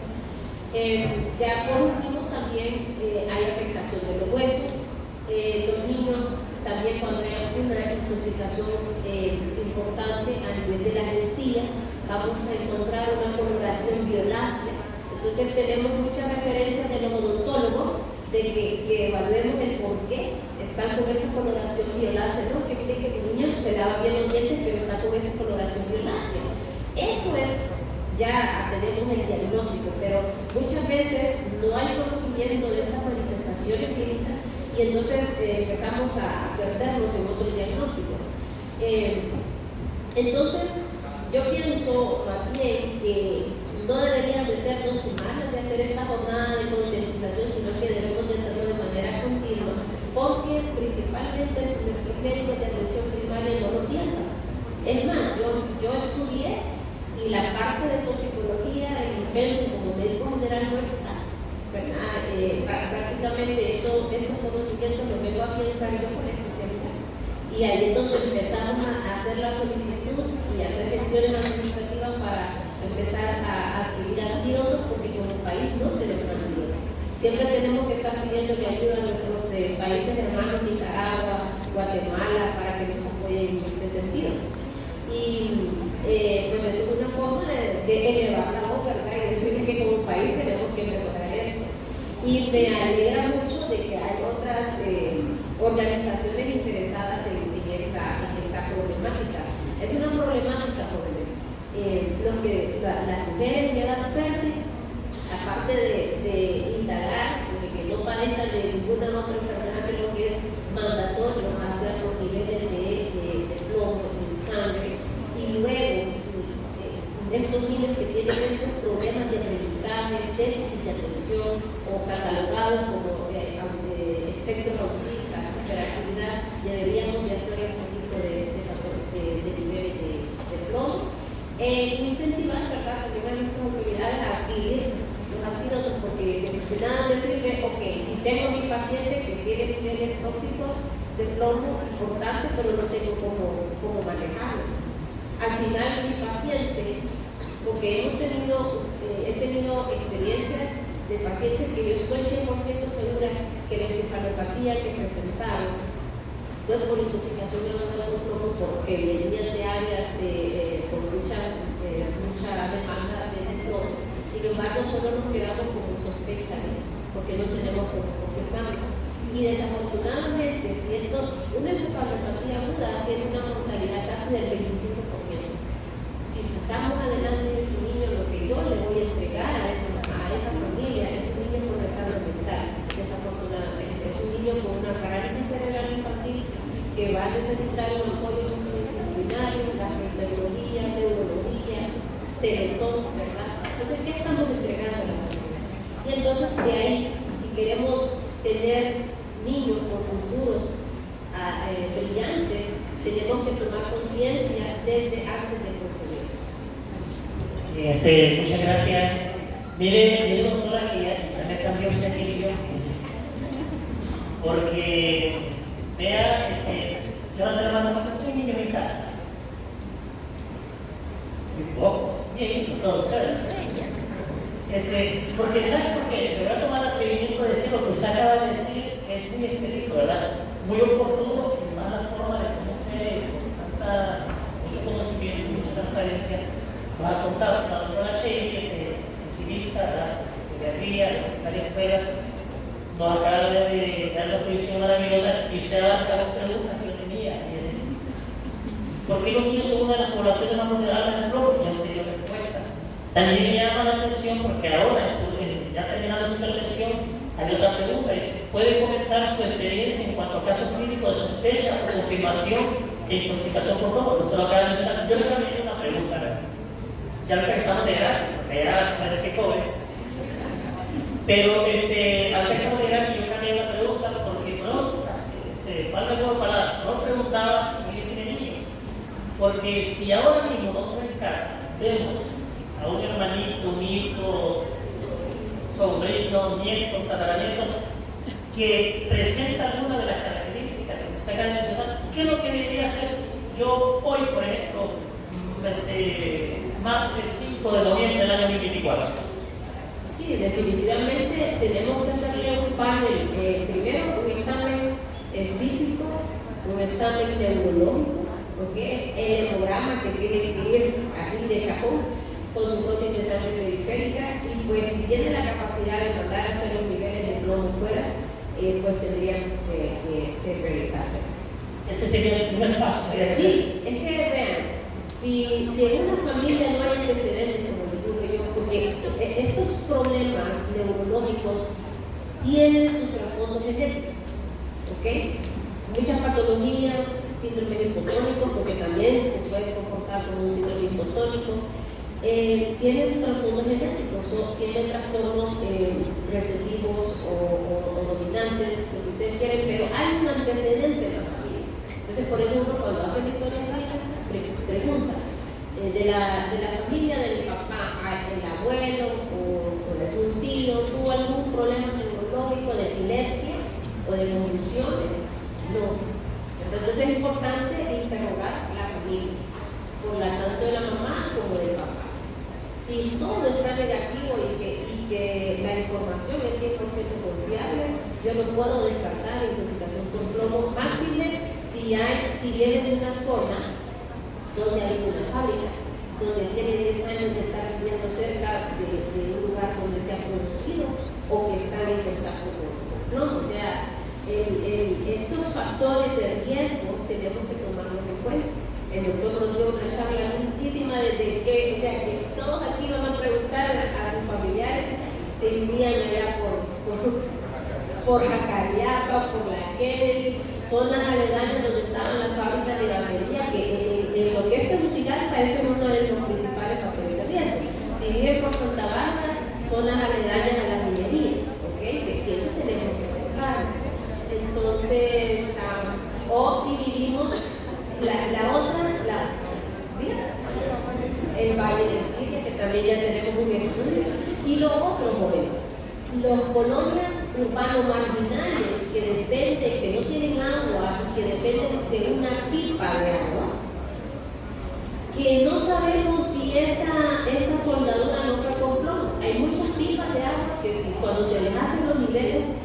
Ya por último, también hay afectación de los huesos. Los niños también, cuando hay una intoxicación importante a nivel de las encías, vamos a encontrar una coloración violácea. Entonces tenemos muchas referencias de los odontólogos de que evaluemos el por qué están con esa coloración violácea, ¿no? Que mire que el niño se lava bien los dientes, pero está con esa coloración violácea. Eso es, ya tenemos el diagnóstico, pero muchas veces no hay conocimiento de estas manifestaciones clínicas y entonces empezamos a perdernos en otros diagnósticos. Entonces, yo pienso más bien que no deberían de ser 2 semanas de hacer esta jornada de concientización, sino que debemos de hacerlo de manera continua, porque principalmente nuestros médicos de atención primaria no lo piensan. Es más, yo estudié y la parte de toxicología en mi pensum como médico general no está, ¿verdad? Prácticamente estos conocimientos los vengo a pensar yo con especialidad. Y ahí es donde empezamos a hacer la solicitud y hacer gestiones administrativas para empezar a adquirir antídotos, porque como país no tenemos antídotos. Siempre tenemos que estar pidiendo ayuda a nuestros países hermanos, Nicaragua, Guatemala, para que nos apoyen en este sentido. Y pues es una forma de elevar la voz, ¿verdad? Y decir que como país tenemos que mejorar esto. Y me alegra mucho de que hay otras organizaciones interesadas en esta problemática. Es una problemática, jóvenes. Las mujeres en edad fértil, aparte de indagar, de que no padezcan de ninguna otra enfermedad, que lo que es mandatorio hacer los niveles de plomo en sangre, y luego estos niños que tienen estos problemas de aprendizaje, déficit de atención o catalogados como efectos autistas, hiperactividad, deberíamos de hacer este tipo de niveles de plomo Incentivar, ¿verdad?, también a nuestras autoridades a adquirir los antídotos, porque de nada me sirve, ok, si tengo mi paciente que tiene niveles tóxicos de plomo importante, pero no tengo cómo manejarlo. Al final, mi paciente, porque he tenido experiencias de pacientes que yo estoy 100% segura que la encefalopatía que presentaron fue por intoxicación de plomo, porque venían de áreas con mucha demanda de plomo. Sin embargo, solo nos quedamos con sospecha, porque no tenemos cómo confirmarlo. Y desafortunadamente, si una encefalopatía aguda tiene una mortalidad casi del 25%. Si sacamos adelante este niño, lo que yo le voy a entregar a esa familia es un niño con retardo mental, desafortunadamente. Es un niño con una parálisis cerebral infantil que va a necesitar un apoyo multidisciplinario, gastroenterología, neurología, teletón, ¿verdad? Entonces, ¿qué estamos entregando a la sociedad? Y entonces, de ahí, si queremos tener niños con futuros brillantes, tenemos que tomar conciencia desde antes de concebirlos. Muchas gracias. Mire, doctora, que ya me cambió usted aquí el guión, porque vea, yo ando hablando con estos niños en casa. Muy poco, bien, todos, ¿sabes? Porque ¿sabe por qué? Me voy a tomar el atrevimiento de decir lo que usted acaba de decir, es muy específico, ¿verdad? Muy oportuno, y más la forma de cómo usted, con mucho conocimiento y mucha transparencia, nos ha contado. La doctora Chey, civista, de guerrilla, de la escuela, nos acaba de dar la posición maravillosa y usted abarca dos preguntas que yo tenía. ¿Por qué los niños son una de las poblaciones más vulnerables del globo? Ya usted dio respuesta. También me llama la atención porque ahora, ya terminando su intervención, hay otra pregunta. ¿Puede comentar su experiencia en cuanto a casos clínicos de sospecha o confirmación de intoxicación por globo? Usted lo acaba de mencionar. Yo le voy a pedir una pregunta, ¿verdad? Ya lo que estamos de edad, porque ya no es que cobre. Pero al que estamos de edad, yo cambié la pregunta porque no preguntaba si alguien tiene niños. Porque si ahora mismo nosotros en casa vemos a un hermanito, un hijo, sobrino, nieto, tataranieto, que presenta alguna de las características que usted acaba de mencionar, ¿qué es lo que debería hacer yo hoy, por ejemplo, martes 5 de noviembre del año 2024? Sí, definitivamente tenemos que hacerle un panel, primero un examen físico, un examen neurológico, ¿okay? El hemograma que tiene que ir así de cajón con su proteína de sangre periférica, y pues si tiene la capacidad de mandar a hacer los niveles de plomo fuera, pues tendrían que realizarse. Ese sería el primer paso. Sí, es que vean, si en una familia no hay antecedentes, como les digo yo, porque estos problemas neurológicos tienen su trasfondo genético, ¿ok? Muchas patologías, síndrome hipotónico, porque también se puede comportar como un síndrome hipotónico, tiene su trasfondo genético, tiene trastornos recesivos o dominantes, lo que ustedes quieren, pero hay un antecedente en la familia. Entonces, por eso uno cuando hace la historia clínica pregunta, de la familia del papá, el abuelo o de un tío, ¿tuvo algún problema neurológico de epilepsia o de convulsiones? No. Entonces es importante interrogar a la familia, tanto de la mamá como del papá. Si todo está negativo y que la información es 100% confiable, yo no puedo descartar intoxicación por plomo, máxime si viene de una zona donde hay una fábrica, donde tiene 10 años de estar viviendo cerca de un lugar donde se ha producido o que está en contacto con plomo. O sea, estos factores de riesgo tenemos que tomarlos en cuenta. El doctor nos dio una charla lindísima desde que, o sea, que todos aquí van a preguntar a sus familiares si vivían allá por Jacariapa, por la Kennedy, zonas aledañas donde estaban las fábricas de barbería, que en lo que es Tegucigalpa es uno de los principales factores de riesgo. Si viven por Santa Bárbara, zonas aledañas a las minerías, ¿ok? Que eso tenemos que pensar. Entonces, o si vivimos, la otra, ¿sí? el Valle del Siria, que también ya tenemos un estudio, y los otros jóvenes. Los colonias urbanos marginales que dependen, que no tienen agua y que dependen de una pipa de agua, que no sabemos si esa soldadura no fue con plomo. Hay muchas pipas de agua que cuando se les hacen los niveles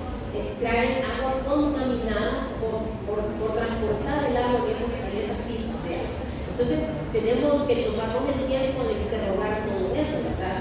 traen agua contaminada por transportar el agua en esas pipas de agua. Entonces tenemos que tomarnos el tiempo de interrogar todo eso, ¿verdad?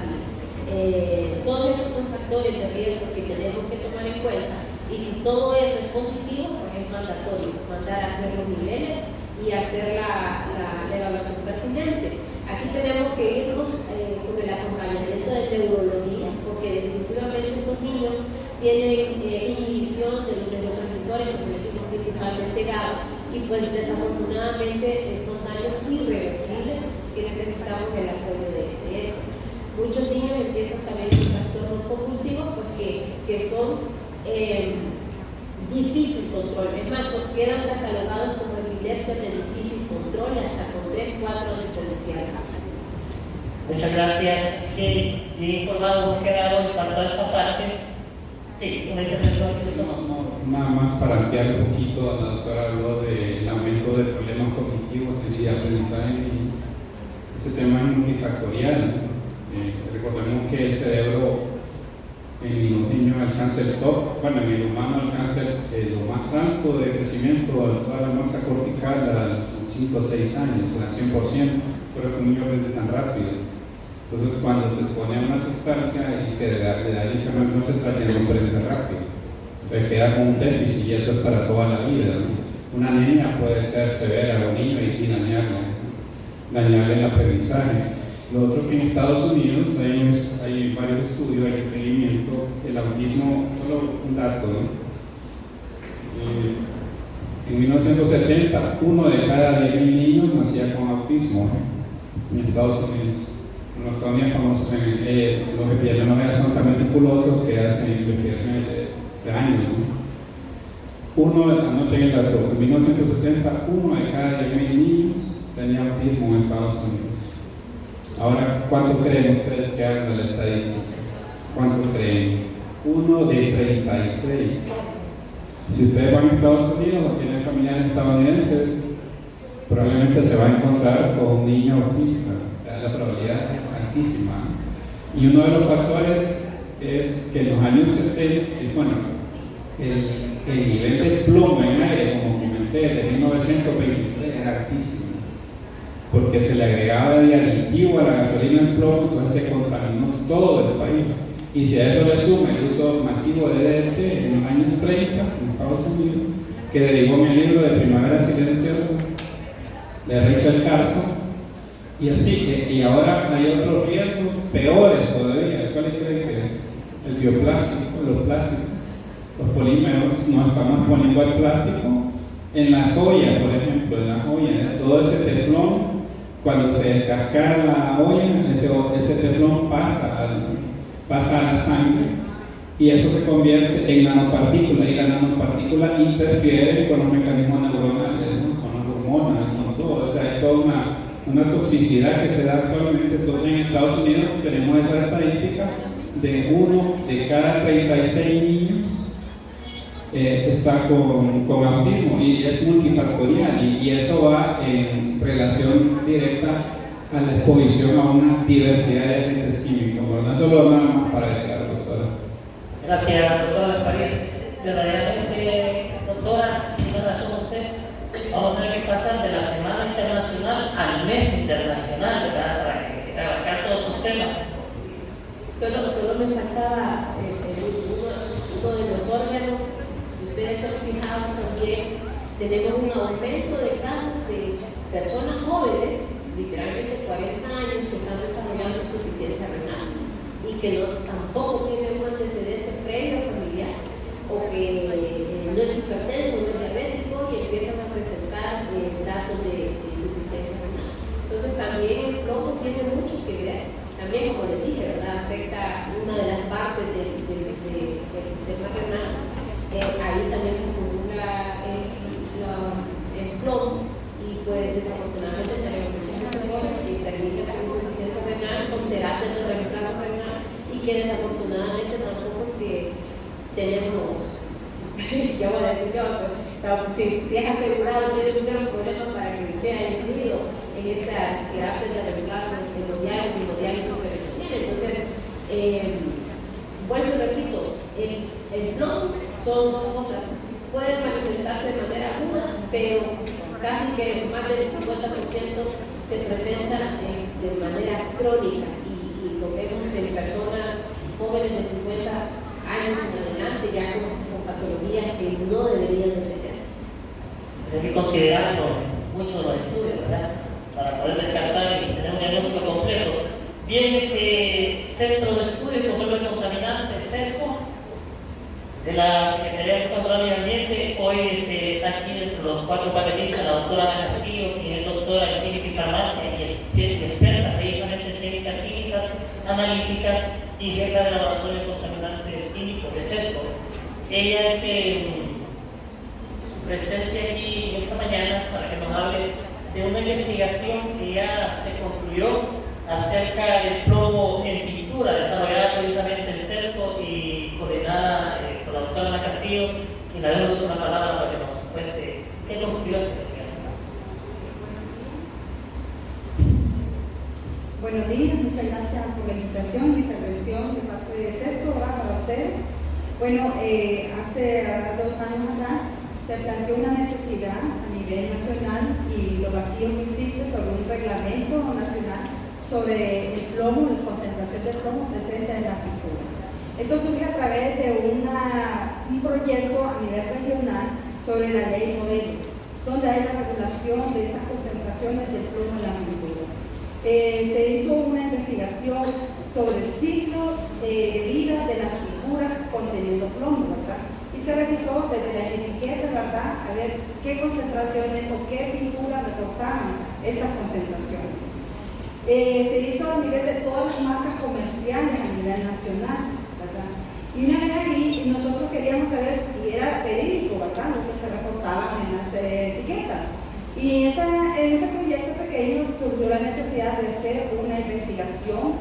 Todos estos son factores de riesgo que tenemos que tomar en cuenta, y si todo eso es positivo, pues es mandatorio mandar a hacer los niveles y hacer la evaluación pertinente. Aquí tenemos que irnos con el acompañamiento de neurología, porque definitivamente estos niños tienen inhibición de los neurotransmisores cognitivos, principalmente GABA, y pues desafortunadamente son daños irreversibles que necesitamos el apoyo de eso. Muchos niños empiezan también con trastornos compulsivos porque que son difícil control. Es más, quedan catalogados como epilepsia de difícil control hasta con 3-4 diferenciales. Muchas gracias. Es que bien informado hemos quedado en cuanto a esta parte. Sí, una intervención. Nada más para ampliar un poquito, la doctora habló del aumento de problemas cognitivos y de aprendizaje en niños. Ese tema es multifactorial. Recordemos que el cerebro en los niños alcanza el top, bueno, en el humano alcanza lo más alto de crecimiento de toda la masa cortical a 5 o 6 años, o sea, 100%, pero que un niño aprende tan rápido. Entonces, cuando se expone a una sustancia y se le da el no se está yendo a aprender rápido, entonces queda con un déficit, y eso es para toda la vida, ¿no? Una niña puede ser severa a un niño y dañarle el aprendizaje. Lo otro que en Estados Unidos hay varios estudios, hay seguimiento, el autismo, solo un dato, ¿no? En 1970, 1 de cada 10.000 niños nacía con autismo, ¿no? En Estados Unidos. En Estados Unidos los epidemiólogos son meticulosos que hacen investigaciones de años, ¿no? Anoten el dato, en 1970, 1 de cada 10.000 niños tenía autismo en Estados Unidos. Ahora, ¿cuánto creen ustedes que hagan de la estadística? ¿Cuánto creen? 1 de 36. Si ustedes van a Estados Unidos o tienen familiares estadounidenses, probablemente se va a encontrar con un niño autista. O sea, la probabilidad es altísima. Y uno de los factores es que en los años 70, el nivel de plomo en aire, como comenté, de 1923 era altísimo, porque se le agregaba de aditivo a la gasolina el plomo, entonces se contaminó todo el país. Y si a eso le suma el uso masivo de DDT en los años 30 en Estados Unidos, que derivó en el libro de Primavera Silenciosa de Rachel Carson, y así, y ahora hay otros riesgos peores todavía. ¿Cuáles creen que es? El bioplástico, los plásticos, los polímeros. Nos estamos poniendo el plástico en las ollas, por ejemplo, en las ollas, todo ese teflón, cuando se descascara la olla, ese teflón pasa a la sangre, y eso se convierte en nanopartículas, y la nanopartícula interfiere con los mecanismos neuronales, ¿no? Con las hormonas, con todo. O sea, hay toda una toxicidad que se da actualmente. Entonces, en Estados Unidos tenemos esa estadística de 1 de cada 36 niños está con autismo, y es multifactorial, y eso va en relación directa a la exposición a una diversidad de agentes químicos. No solo nada más para agregar, doctora. Gracias, doctora Gasparín. Verdaderamente, doctora, tiene razón usted. Vamos a tener que pasar de la Semana Internacional al Mes Internacional, ¿verdad? Para abarcar todos estos temas. Solo me faltaba uno de los órganos. Si ustedes se han fijado también, tenemos un aumento de casos de personas jóvenes, literalmente 40 años, que están desarrollando insuficiencia renal y que tampoco tienen un antecedente previo familiar, o que no es hipertenso, no es diabético, y empiezan a presentar datos de insuficiencia renal. Entonces también el plomo tiene mucho que ver, también como les dije, ¿verdad? Afecta una de las partes del sistema renal. Ahí también se acumula el plomo, y pues desafortunadamente tenemos muchas personas que terminan con insuficiencia terapias de reemplazo renal y que desafortunadamente tampoco es que tenemos, ya voy a decir que si es asegurado tiene un gran problema para que sea incluido en estas terapias de reemplazo, hemodiálisis peritoneal. Entonces, vuelvo y repito, el plomo son dos cosas, pueden manifestarse de manera aguda, pero casi que más del 50% se presenta de manera crónica y lo vemos en personas jóvenes de 50 años en adelante ya con patologías que no deberían de tener. Hay que considerarlo en muchos de los estudios, ¿verdad? Para poder descartar y tener un diagnóstico completo. Bien, este Centro de Estudios de Control de Contaminantes, CESCO, de la Secretaría de Agricultura y Medio Ambiente, hoy está aquí entre los 4 panelistas la doctora Ana Castillo, que es doctora en Química y Farmacia y experta precisamente en técnicas químicas, analíticas y jefa del Laboratorio de Contaminantes Químicos de CESCO. Ella, su presencia aquí esta mañana para que nos hable de una investigación que ya se concluyó acerca del plomo en pintura, desarrollada precisamente en CESCO y coordinada por la doctora Ana Castillo, y le damos una palabra para que nos cuente qué concluyó esa investigación. Buenos días, muchas gracias por la invitación, mi intervención de parte de CESCO, ¿verdad? Para ustedes. Bueno, hace 2 años atrás se planteó una necesidad a nivel nacional y lo vacío que existe sobre un reglamento nacional sobre el plomo, la concentración de plomo presente en la pintura. Esto surge a través de un proyecto a nivel regional sobre la ley modelo, donde hay la regulación de estas concentraciones de plomo en la pintura. Se hizo una investigación sobre el ciclo de vida de las pinturas conteniendo plomo, ¿verdad? Y se revisó desde las etiquetas, ¿verdad? A ver qué concentraciones o qué pinturas reportaban estas concentraciones. Se hizo a nivel de todas las marcas comerciales a nivel nacional, ¿verdad? Y una vez ahí nosotros queríamos saber si era verídico, ¿verdad? Lo que se reportaba en las etiquetas. Y en ese proyecto pequeño surgió la necesidad de hacer una investigación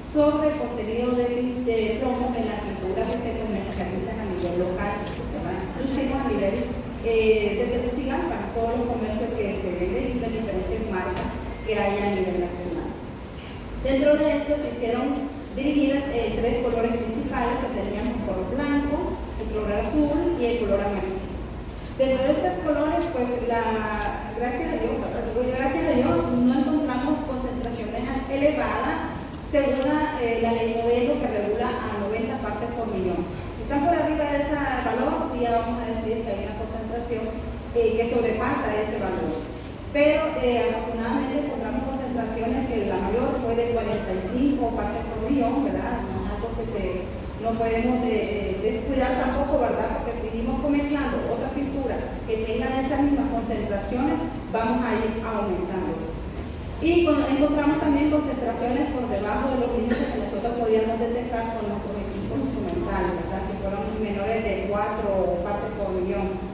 sobre el contenido de plomo en la pintura que se comercializan a nivel local, ¿verdad? Inclusive a nivel de Tegucigalpa, todos los comercios que se venden y las diferentes marcas que hay a nivel nacional. Dentro de esto se hicieron dirigidas 3 colores principales que teníamos: el color blanco, el color azul y el color amarillo. Dentro de estos colores, pues gracias a Dios, no encontramos concentraciones elevadas según la ley modelo que regula a 90 partes por millón. Si están por arriba de ese valor, sí ya vamos a decir que hay una concentración que sobrepasa ese valor. Pero afortunadamente encontramos concentraciones que la mayor fue de 45 partes por millón, ¿verdad? No es algo que no podemos descuidar tampoco, ¿verdad? Porque si seguimos mezclando otras pinturas que tengan esas mismas concentraciones, vamos a ir aumentando. Y encontramos también concentraciones por debajo de los límites que nosotros podíamos detectar con nuestros equipos instrumentales, ¿verdad? Que fueron menores de 4 partes por millón.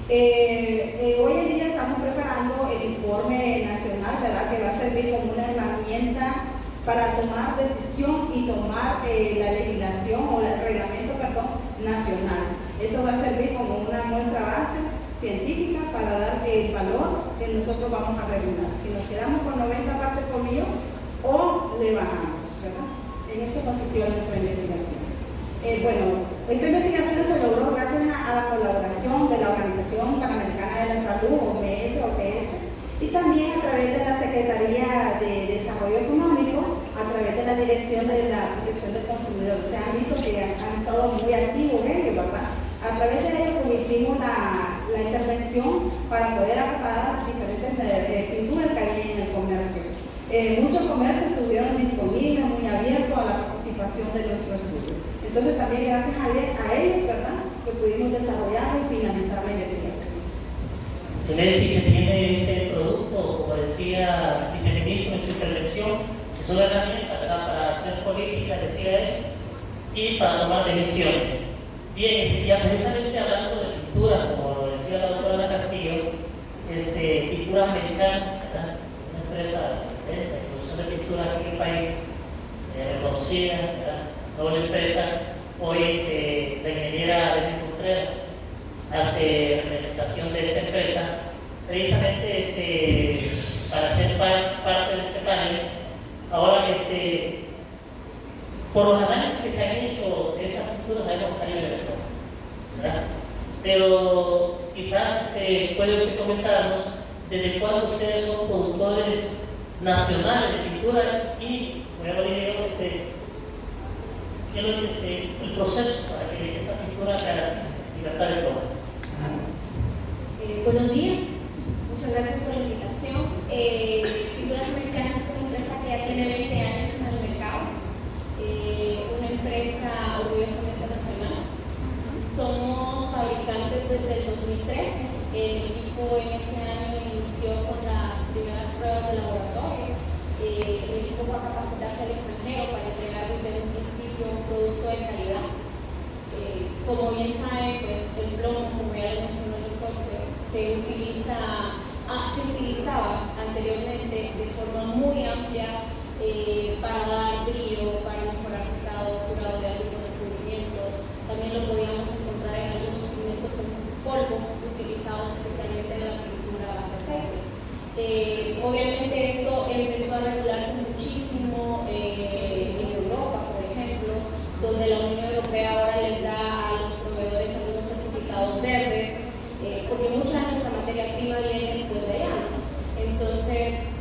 Hoy en día estamos preparando el informe nacional, ¿verdad? Que va a servir como una herramienta para tomar decisión y tomar la legislación o el reglamento, nacional. Eso va a servir como una muestra base científica para dar el valor que nosotros vamos a regular. Si nos quedamos con 90 partes por millón o le bajamos, ¿verdad? En eso consistió nuestra investigación. Bueno, esta investigación se logró gracias a la colaboración de la Organización Panamericana de la Salud, OPS, y también a través de la Secretaría de Desarrollo Económico, a través de la Dirección de la Protección del Consumidor. Ustedes han visto que han estado muy activos ellos, ¿verdad? A través de ellos pues, hicimos la intervención para poder acaparar las diferentes pinturas que hay en el comercio. Muchos comercios estuvieron disponibles, muy abiertos a la participación de nuestro estudio. Entonces también gracias a ellos, ¿verdad?, que pudimos desarrollar y finalizar la investigación. Excelente, y se tiene ese producto, como decía el viceministro en su intervención, es una herramienta, ¿verdad?, para hacer política, decía él, y para tomar decisiones. Bien, ya precisamente hablando de pinturas, como lo decía la doctora Ana Castillo, Pinturas Americanas, ¿verdad?, una empresa de producción de pinturas aquí en el país, conocida, ¿verdad? Una empresa, hoy la ingeniera Debbie Contreras hace representación de esta empresa, precisamente para ser parte de este panel. Ahora, por los análisis que se han hecho de esta pintura, sabemos que está libre de plomo, ¿verdad? Pero quizás puede usted comentarnos desde cuándo ustedes son productores nacionales de pintura y, como ya lo dije yo, el proceso para que esta pintura garantice libertad de plomo. Buenos días, muchas gracias por la invitación. Pinturas Americanas es una empresa que ya tiene 20 años en el mercado, una empresa orgullosamente nacional. Somos fabricantes desde el 2013. El equipo en ese año inició con las primeras pruebas de laboratorio. El equipo fue a capacitarse al extranjero para entregar desde un principio un producto de calidad. Como bien saben, pues el plomo, como ya lo mencionó el doctor, pues se utilizaba anteriormente de forma muy amplia para dar brillo, para mejorar secado, curado de algunos recubrimientos. También lo podíamos encontrar en algunos pigmentos en polvo utilizados especialmente en la pintura a base de aceite. Obviamente esto empezó a regularse muchísimo en Europa, por ejemplo, donde la Unión Europea ahora les da a los proveedores algunos certificados verdes, porque mucha de nuestra materia prima viene de allá. Entonces,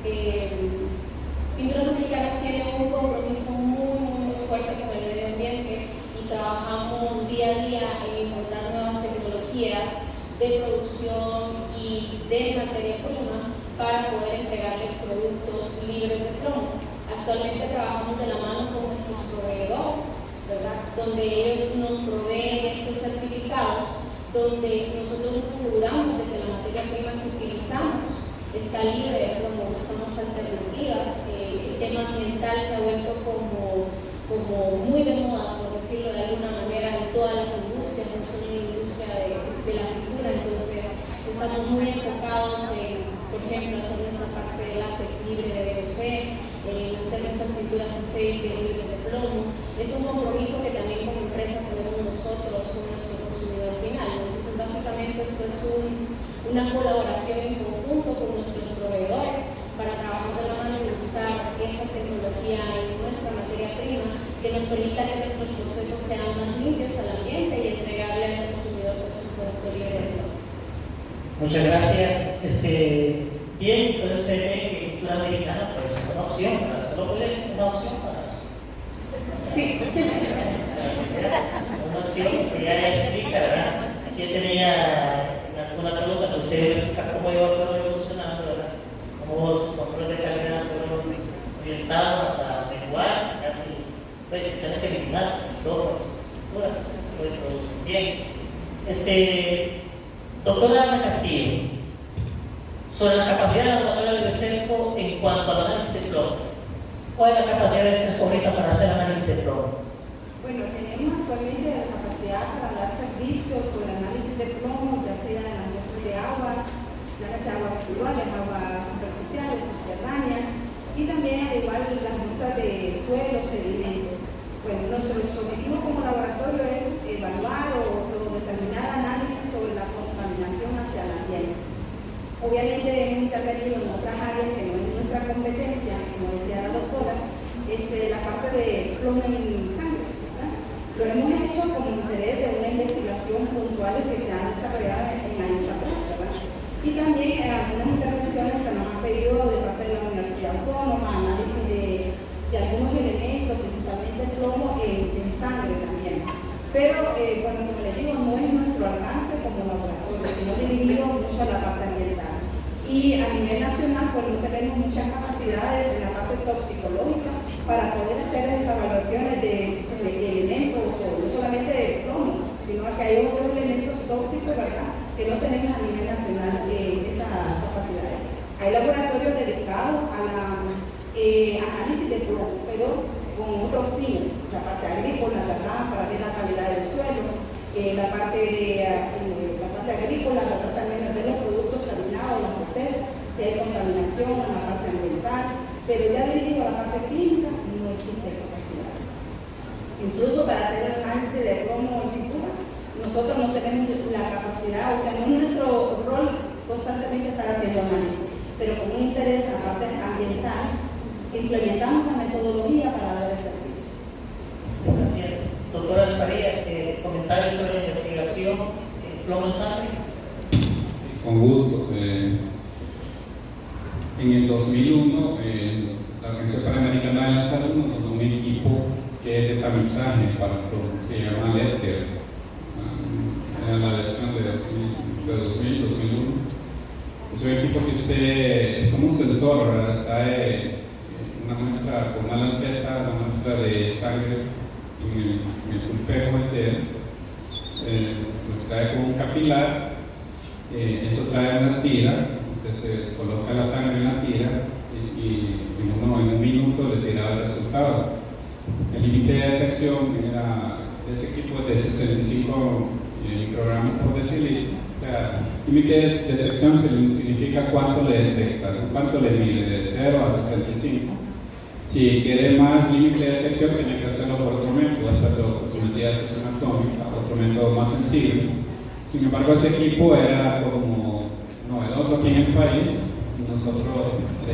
Pinturas Americanas tiene un compromiso muy fuerte con el medio ambiente y trabajamos día a día en encontrar nuevas tecnologías de producción y de materia prima para poder entregarles productos libres de plomo. Actualmente trabajamos de la mano con nuestros proveedores, ¿verdad? Donde ellos nos proveen estos certificados, donde nosotros nos aseguramos de que la materia prima que utilizamos está libre de plomo, buscamos alternativas. El tema ambiental se ha vuelto como muy de moda, por decirlo de alguna manera, en todas las industrias, no solo en la industria de la pintura. Entonces estamos muy enfocados en, por ejemplo, hacer nuestra parte de látex libre de VOC, hacer nuestras pinturas aceite libre de plomo. Es un compromiso que también como empresa tenemos nosotros con nuestro consumidor final. Entonces básicamente esto es una colaboración en conjunto con nuestros proveedores para trabajar de la mano y buscar esa tecnología en nuestra materia prima que nos permita que nuestros procesos sean más limpios al ambiente y entregarle al consumidor pues, un producto libre de plomo. Muchas gracias. Bien, entonces usted ve que pintura americana pues, es una opción para usted, lo puede decir, una opción para eso. Sí. Una opción que ya explica, ¿verdad? Yo tenía una pregunta, pero usted explica cómo iba evolucionando, ¿verdad? Cómo sus controles de calidad fueron orientados a menguar, casi, especialmente eliminar software, estructuras, que pueden producir bien. Doctora Ana Castillo, sobre la capacidad de los laboratorios de sesgo en cuanto al análisis de plomo. ¿Cuál es la capacidad de sesgo ahorita para hacer análisis de plomo? Bueno, tenemos actualmente la capacidad para dar servicios sobre análisis de plomo, ya sea en las muestras de agua, ya sea aguas residuales, aguas superficiales, subterráneas, y también al igual las muestras de suelo, sedimento. Bueno, nuestro objetivo como laboratorio es evaluar o determinar análisis sobre la contaminación hacia el ambiente. Obviamente hemos intervenido en otras áreas que no es nuestra competencia, como decía la doctora, la parte de plomo en sangre, ¿verdad? Lo hemos hecho como interés de una investigación puntual que se ha desarrollado en la ISAPRES, ¿verdad? Y también algunas intervenciones que nos han pedido de parte de la Universidad Autónoma, análisis de algunos elementos, principalmente el plomo en sangre también. Pero, bueno, como les digo, no es nuestro alcance como laboratorio, sino dividido mucho a la parte ambiental. Y a nivel nacional, pues no tenemos muchas capacidades en la parte toxicológica para poder hacer esas evaluaciones de esos elementos, no solamente de plomo, sino que hay otros elementos tóxicos, ¿verdad?, que no tenemos a nivel nacional esas capacidades. Hay laboratorios dedicados a la análisis de plomo, pero con otros fines, la parte agrícola, ¿verdad?, para ver la calidad del suelo, la parte agrícola, ¿verdad?, también ver los productos terminados, los procesos, si hay contaminación en la parte ambiental, pero ya dirigido a la parte clínica no existen capacidades. incluso para hacer el análisis de plomo en pinturas, nosotros no tenemos la capacidad, o sea, no es nuestro rol constantemente estar haciendo análisis, pero con un interés, aparte ambiental, implementamos la metodología para dar el servicio. Gracias. Doctora Farías, comentarios sobre la investigación plomo en sangre. Con gusto. En el 2001, la Organización Panamericana de la Salud nos donó un equipo que es de tamizaje para se llama LETER. Era la versión de 2000-2001. Es un equipo que usted es como un sensor, ¿verdad? Está una muestra con una lanceta, una muestra de sangre en el pulpejo entero, lo extrae con un capilar, eso trae una tira, entonces se coloca la sangre en la tira y en un minuto le tira el resultado. El límite de detección era de ese equipo de 65 microgramos por decilitro. O sea, límite de detección significa cuánto le detecta, cuánto le mide, de 0 a 65. Si quiere más límite de detección, tiene que hacerlo por otro método, otro método de detección atómica, otro método más sensible. Sin embargo, ese equipo era como novedoso aquí en el país y nosotros le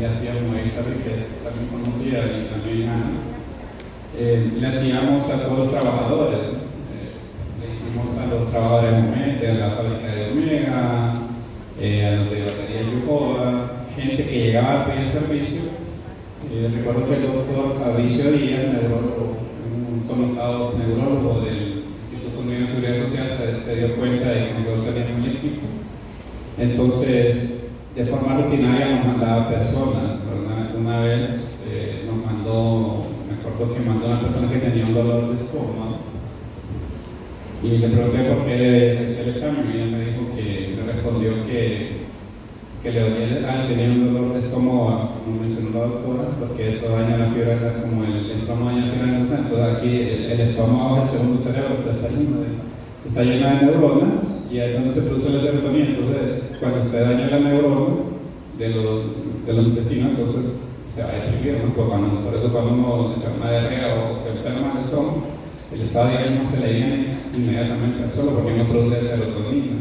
hacíamos esta riqueza, también conocida y también le hacíamos a todos los trabajadores. Le hicimos a los trabajadores de la fábrica de Omega, a los de batería Yucoa, gente que llegaba a pedir servicio. Recuerdo que el doctor Fabricio Díaz, un connotado neurólogo del Instituto Unido de Seguridad Social, se dio cuenta de que nosotros teníamos un equipo. Entonces, de forma rutinaria nos mandaba personas, ¿verdad? Una vez nos mandó, me acuerdo que mandó a una persona que tenía un dolor de estómago y le pregunté por qué se hacía el examen y ella me dijo que me respondió que le dolía, tenía un dolor de estómago, como mencionó la doctora, porque eso daña la fibra, como el plomo daña la fibra nerviosa. Entonces aquí el estómago es el segundo cerebro, está lleno de neuronas y ahí es donde se produce la serotonina. Entonces cuando usted daña la neurona de los intestinos, entonces se va a deprimir, ¿no? Por eso cuando uno enferma de diarrea o se enferma el estómago, el estado de ánimo se le viene inmediatamente al suelo porque no produce serotonina.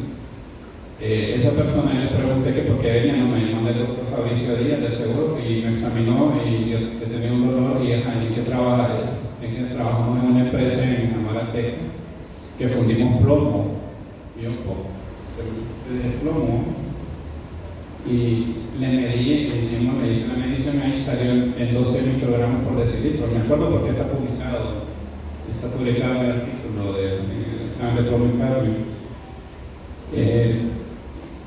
Esa persona, yo le pregunté que por qué venía, no me llamó el doctor Fabricio Díaz del seguro y me examinó y yo que tenía un dolor y en que trabajamos en una empresa en Amarateca que fundimos plomo y un poco de plomo y le hice la medición ahí y salió en 12 microgramos por decilitro. Me acuerdo porque está publicado el artículo del examen de plomo interno.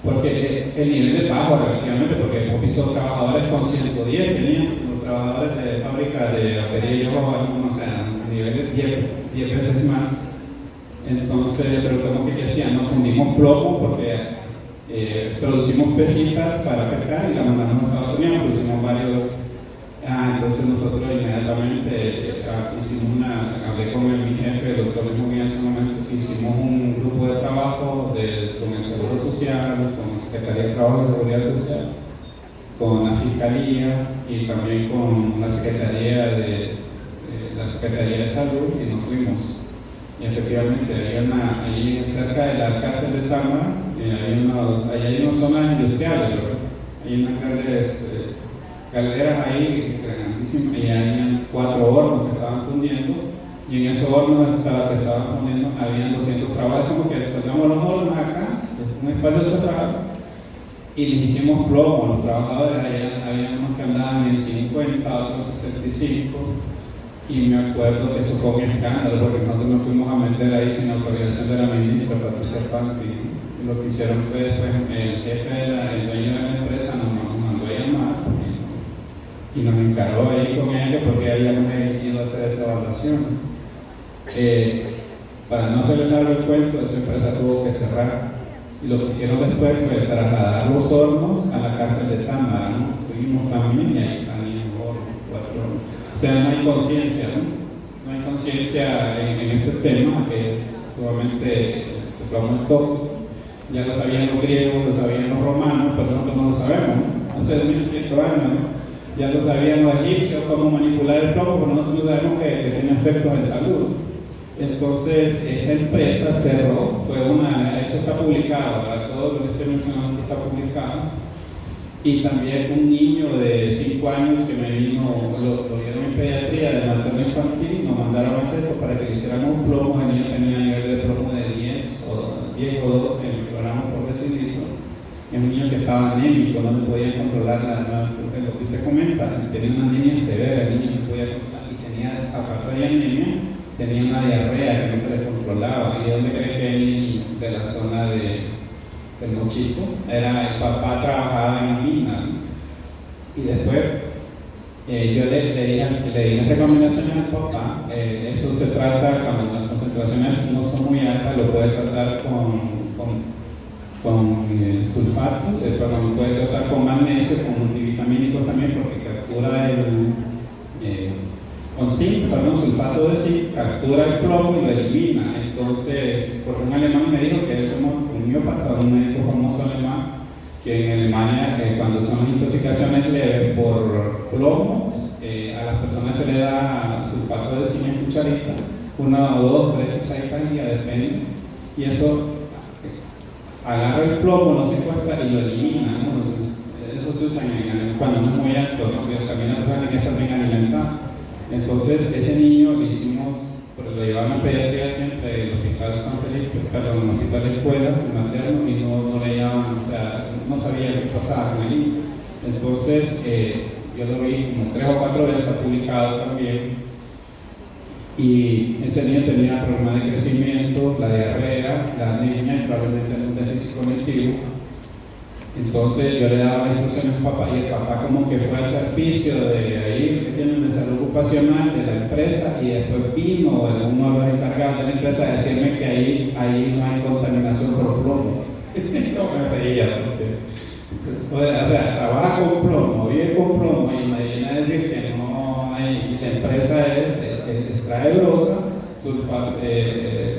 Porque el nivel es bajo relativamente, porque hemos visto trabajadores con 110, tenían los trabajadores de fábrica de batería y algunos, o sea, a nivel de 10 veces más. Entonces le preguntamos qué hacían, nos fundimos plomo porque producimos pesitas para pescar y la mandamos a Estados Unidos, producimos varios. Entonces nosotros inmediatamente hablé con mi jefe, el doctor Luis en ese momento, hicimos un grupo de trabajo con el Seguro Social, con la Secretaría de Trabajo y Seguridad Social, con la Fiscalía y también con la Secretaría de Salud y nos fuimos. Y efectivamente, ahí cerca de la cárcel de Támara, hay unas zonas industriales, ¿verdad? Hay unas grandes calderas ahí grandísimas y hay 4 hornos que estaban fundiendo y en esos hornos que estaban fundiendo había 200 trabajadores, como que teníamos los hornos acá, un espacio cerrado y les hicimos plomo a los trabajadores. Había unos que andaban en 50, otros 65 y me acuerdo que eso fue un escándalo porque nosotros nos fuimos a meter ahí sin autorización de la ministra Patricia Panqui y lo que hicieron fue después el jefe, el dueño de la empresa nos mandó a llamar y nos encargó ahí con ellos porque habíamos ido a hacer esa evaluación. Para no hacerles largo el cuento, esa empresa tuvo que cerrar y lo que hicieron después fue trasladar los hornos a la cárcel de Támara, ¿no? Fuimos también y ahí también hornos, 4 hornos. O sea, no hay conciencia, ¿no? No hay conciencia en este tema que es sumamente, el plomo es tóxico. Ya lo sabían los griegos, lo sabían los romanos, pero nosotros no lo sabemos, ¿no? Hace 1500 años, ¿no? ya lo sabían los egipcios cómo manipular el plomo, pero nosotros sabemos que tiene efectos en salud. Entonces esa empresa cerró, eso está publicado, ¿verdad? Todo lo que estoy mencionando está publicado. Y también un niño de 5 años que me vino, lo vieron en pediatría de materno infantil, nos mandaron a CESCO para que le hiciéramos plomo. El niño tenía nivel de plomo de 10 o 12 microgramos por decilitro. Es un niño que estaba anémico, no le podía controlar lo que usted comenta, tenía una anemia severa, el niño no podía controlar, y tenía, aparte de anemia, tenía una diarrea que no se le controlaba. ¿Y dónde cree que venía? De la zona del Mochito. El papá trabajaba en la mina, ¿no? Y después yo le di las recomendaciones al papá. Eso se trata, cuando las concentraciones no son muy altas, lo puede tratar con sulfato, perdón, puede tratar con magnesio, con multivitamínicos también, porque captura con zinc, sulfato de zinc, captura el plomo y lo elimina. Entonces, porque un alemán me dijo que es un miópata, un médico famoso alemán, que en Alemania, cuando son intoxicaciones leves por plomo, a las personas se le da sulfato de zinc en cucharita, 1 o 2, 3 cucharitas al día, depende, y eso agarra el plomo, no se secuestra y lo elimina, ¿no? Entonces, eso se usa cuando no es muy alto, ¿no? Pero también la persona tiene que estar bien alimentada. Entonces, ese niño lo hicimos, lo llevaban a pediatría siempre, el hospital San Felipe, perdón, el hospital de escuela, el materno, y no le llamaban, o sea, no sabía qué pasaba con el niño. Entonces, yo lo vi como 3 o 4 veces, está publicado también. Y ese niño tenía problemas de crecimiento, la diarrea, la anemia y probablemente un déficit cognitivo. Entonces yo le daba instrucciones al papá y el papá como que fue al servicio de ahí que tienen de salud ocupacional de la empresa, y después vino uno de los encargados de la empresa a decirme que ahí no hay contaminación por plomo. Yo me reía porque, o sea, trabaja con plomo, vive con plomo, y me viene a decir que no hay, la empresa extrae brosa,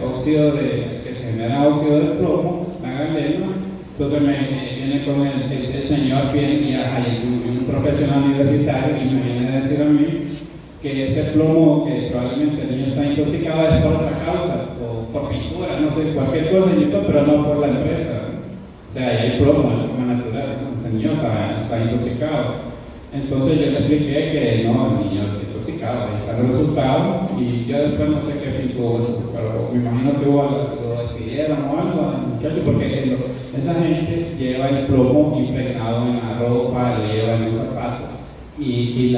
óxido que se genera óxido de plomo, la galena. Entonces me viene con el señor bien, y hay un profesional universitario, y me viene a decir a mí que ese plomo, que probablemente el niño está intoxicado, es por otra causa, o por pintura, no sé, cualquier cosa, pero no por la empresa, ¿no? O sea, ahí hay plomo, es forma natural, ¿no? Este niño está intoxicado. Entonces yo le expliqué que no, el niño está intoxicado, ahí están los resultados, y yo después no sé qué fin tuvo eso, pero me imagino que lo despidieron o algo al muchacho, porque esa gente lleva el plomo impregnado en la ropa, lo lleva en los zapatos, y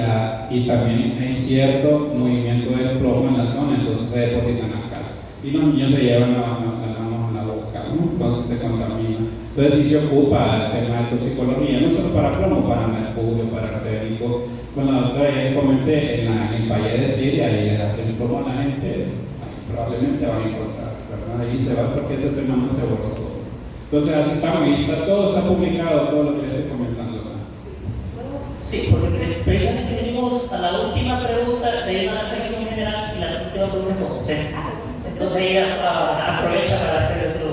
también hay cierto movimiento del plomo en la zona, entonces se deposita en la casa, y los niños se llevan las manos en la boca, ¿no? Entonces se contamina. Entonces sí se ocupa el tema de toxicología, no solo para plomo, para mercurio, para arsénico. Con la doctora ya les comenté, en el Valle de Siria, y les hacen plomo a la gente, probablemente van a encontrar, ¿verdad? Ahí se va porque ese tema no se borró todo. Entonces así estamos, y todo está publicado, todo lo que les estoy comentando, ¿verdad? Sí, porque precisamente venimos a la última pregunta de una reflexión general, y la última pregunta es con usted. Entonces ella aprovecha para hacer su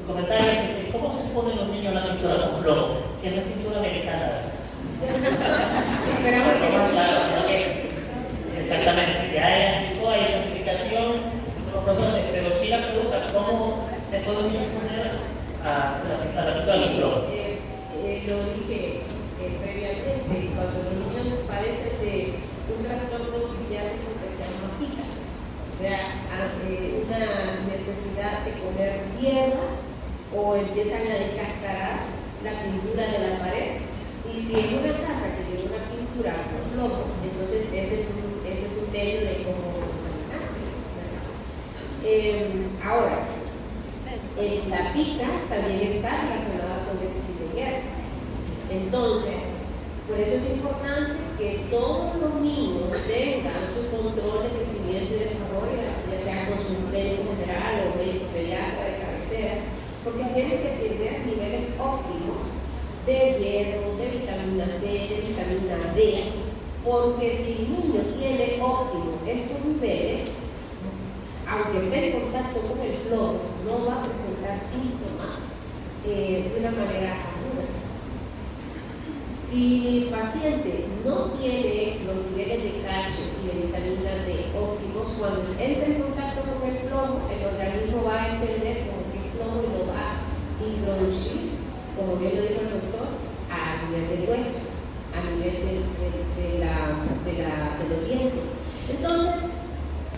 comentario. ¿Cómo se ponen los niños en la pintura con plomo? Que es la pintura americana. Claro, exactamente, ya hay certificación, pero sí la pregunta, ¿cómo se puede poner a la pintura con plomo? Lo dije previamente, cuando los niños padecen de un trastorno psiquiátrico que se llama pica, o sea, una necesidad de comer tierra, o empiezan a descascarar la pintura de la pared. Y si es una casa que tiene una pintura con plomo, entonces ese es un medio de cómo contaminarse. Ahora, la pica también está relacionada con déficit de hierro. Entonces, por eso es importante que todos los niños tengan su control de crecimiento y desarrollo, ya sea con su médico general o médico pediatra de cabecera, porque tienen que tener niveles óptimos de hierro, de vitamina C, de vitamina D, porque si el niño tiene óptimo estos niveles, aunque esté en contacto con el plomo, no va a presentar síntomas de una manera aguda. Si mi paciente no tiene los niveles de calcio y de vitamina D óptimos, cuando entra en contacto con el plomo, el organismo va a entender como que el plomo y lo va a introducir, como bien lo dijo el doctor, a nivel del hueso, a nivel de los dientes. Entonces,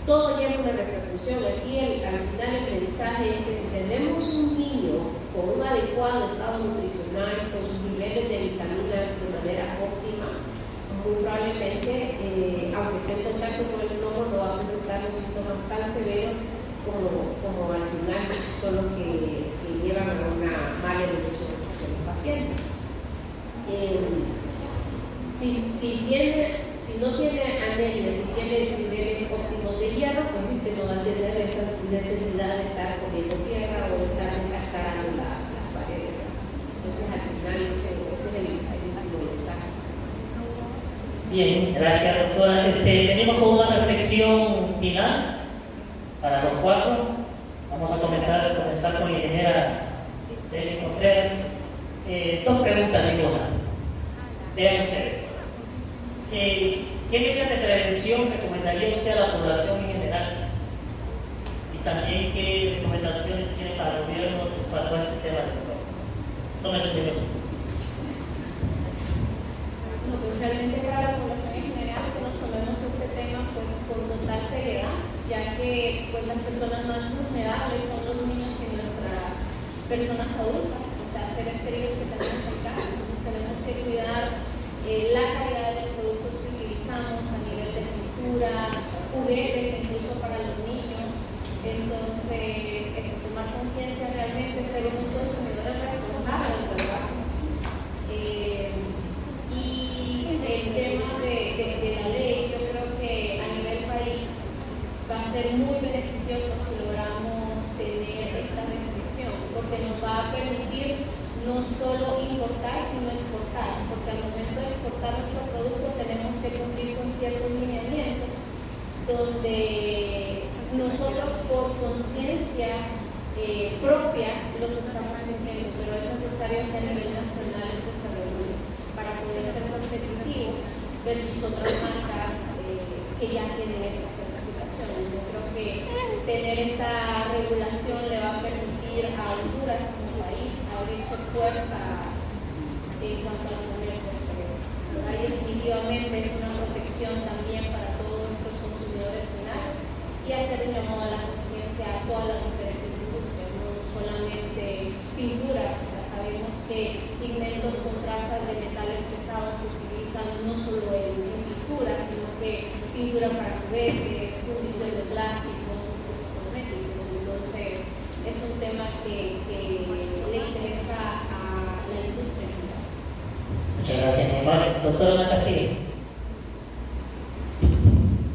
todo lleva una repercusión. Aquí al final el mensaje es que si tenemos un niño con un adecuado estado nutricional, con sus niveles de vitaminas de manera óptima, muy probablemente, aunque esté en contacto con el plomo, no va a presentar los síntomas tan severos como al final son los que llevan a una mala evolución del paciente. Si no tiene anemia, si tiene niveles óptimos de hierro, pues no va a tener esa necesidad de estar comiendo tierra o de estar descascarando las paredes. Entonces, al final, ese es el último mensaje. Bien, gracias, doctora. Venimos con una reflexión final para los cuatro. Vamos a comenzar con la ingeniera Delia Contreras. Dos preguntas y una. Vean ustedes. ¿Qué medidas de prevención recomendaría usted a la población en general? Y también qué recomendaciones tiene para el gobierno en cuanto a este tema del doctor. Tómese un minuto. No, pues realmente para la población en general que nos tomemos este tema pues con total seriedad, ya que pues las personas más vulnerables son los niños y nuestras personas adultas, o sea, seres queridos que tenemos en casa. Entonces tenemos que cuidar la calidad de los productos que utilizamos a nivel de pintura, juguetes incluso para los niños. Entonces, eso, tomar conciencia realmente, ser unos consumidores responsables del trabajo. Y el tema de la ley, yo creo que a nivel país va a ser muy beneficioso si logramos tener esta restricción, porque nos va a permitir no solo importar, sino exportar, porque al momento de exportar nuestro producto tenemos que cumplir con ciertos lineamientos donde nosotros por conciencia propia los estamos cumpliendo, pero es necesario que a nivel nacional esto se regule para poder ser competitivos versus otras marcas que ya tienen esta certificación. Yo creo que tener esta regulación le va a permitir a Honduras como país abrirse puertas en cuanto al comercio exterior. Ahí definitivamente es una protección también para todos nuestros consumidores finales y hacer un llamado a la conciencia a todas las diferentes industrias, no solamente pinturas. O sea, sabemos que pigmentos con trazas de metales pesados se utilizan no solo en pinturas, sino que pintura para juguetes, fundición de plásticos, incluso cosméticos. Entonces, es un tema que le interesa a la industria. Muchas gracias, mi hermano. Doctora Ana Castillo.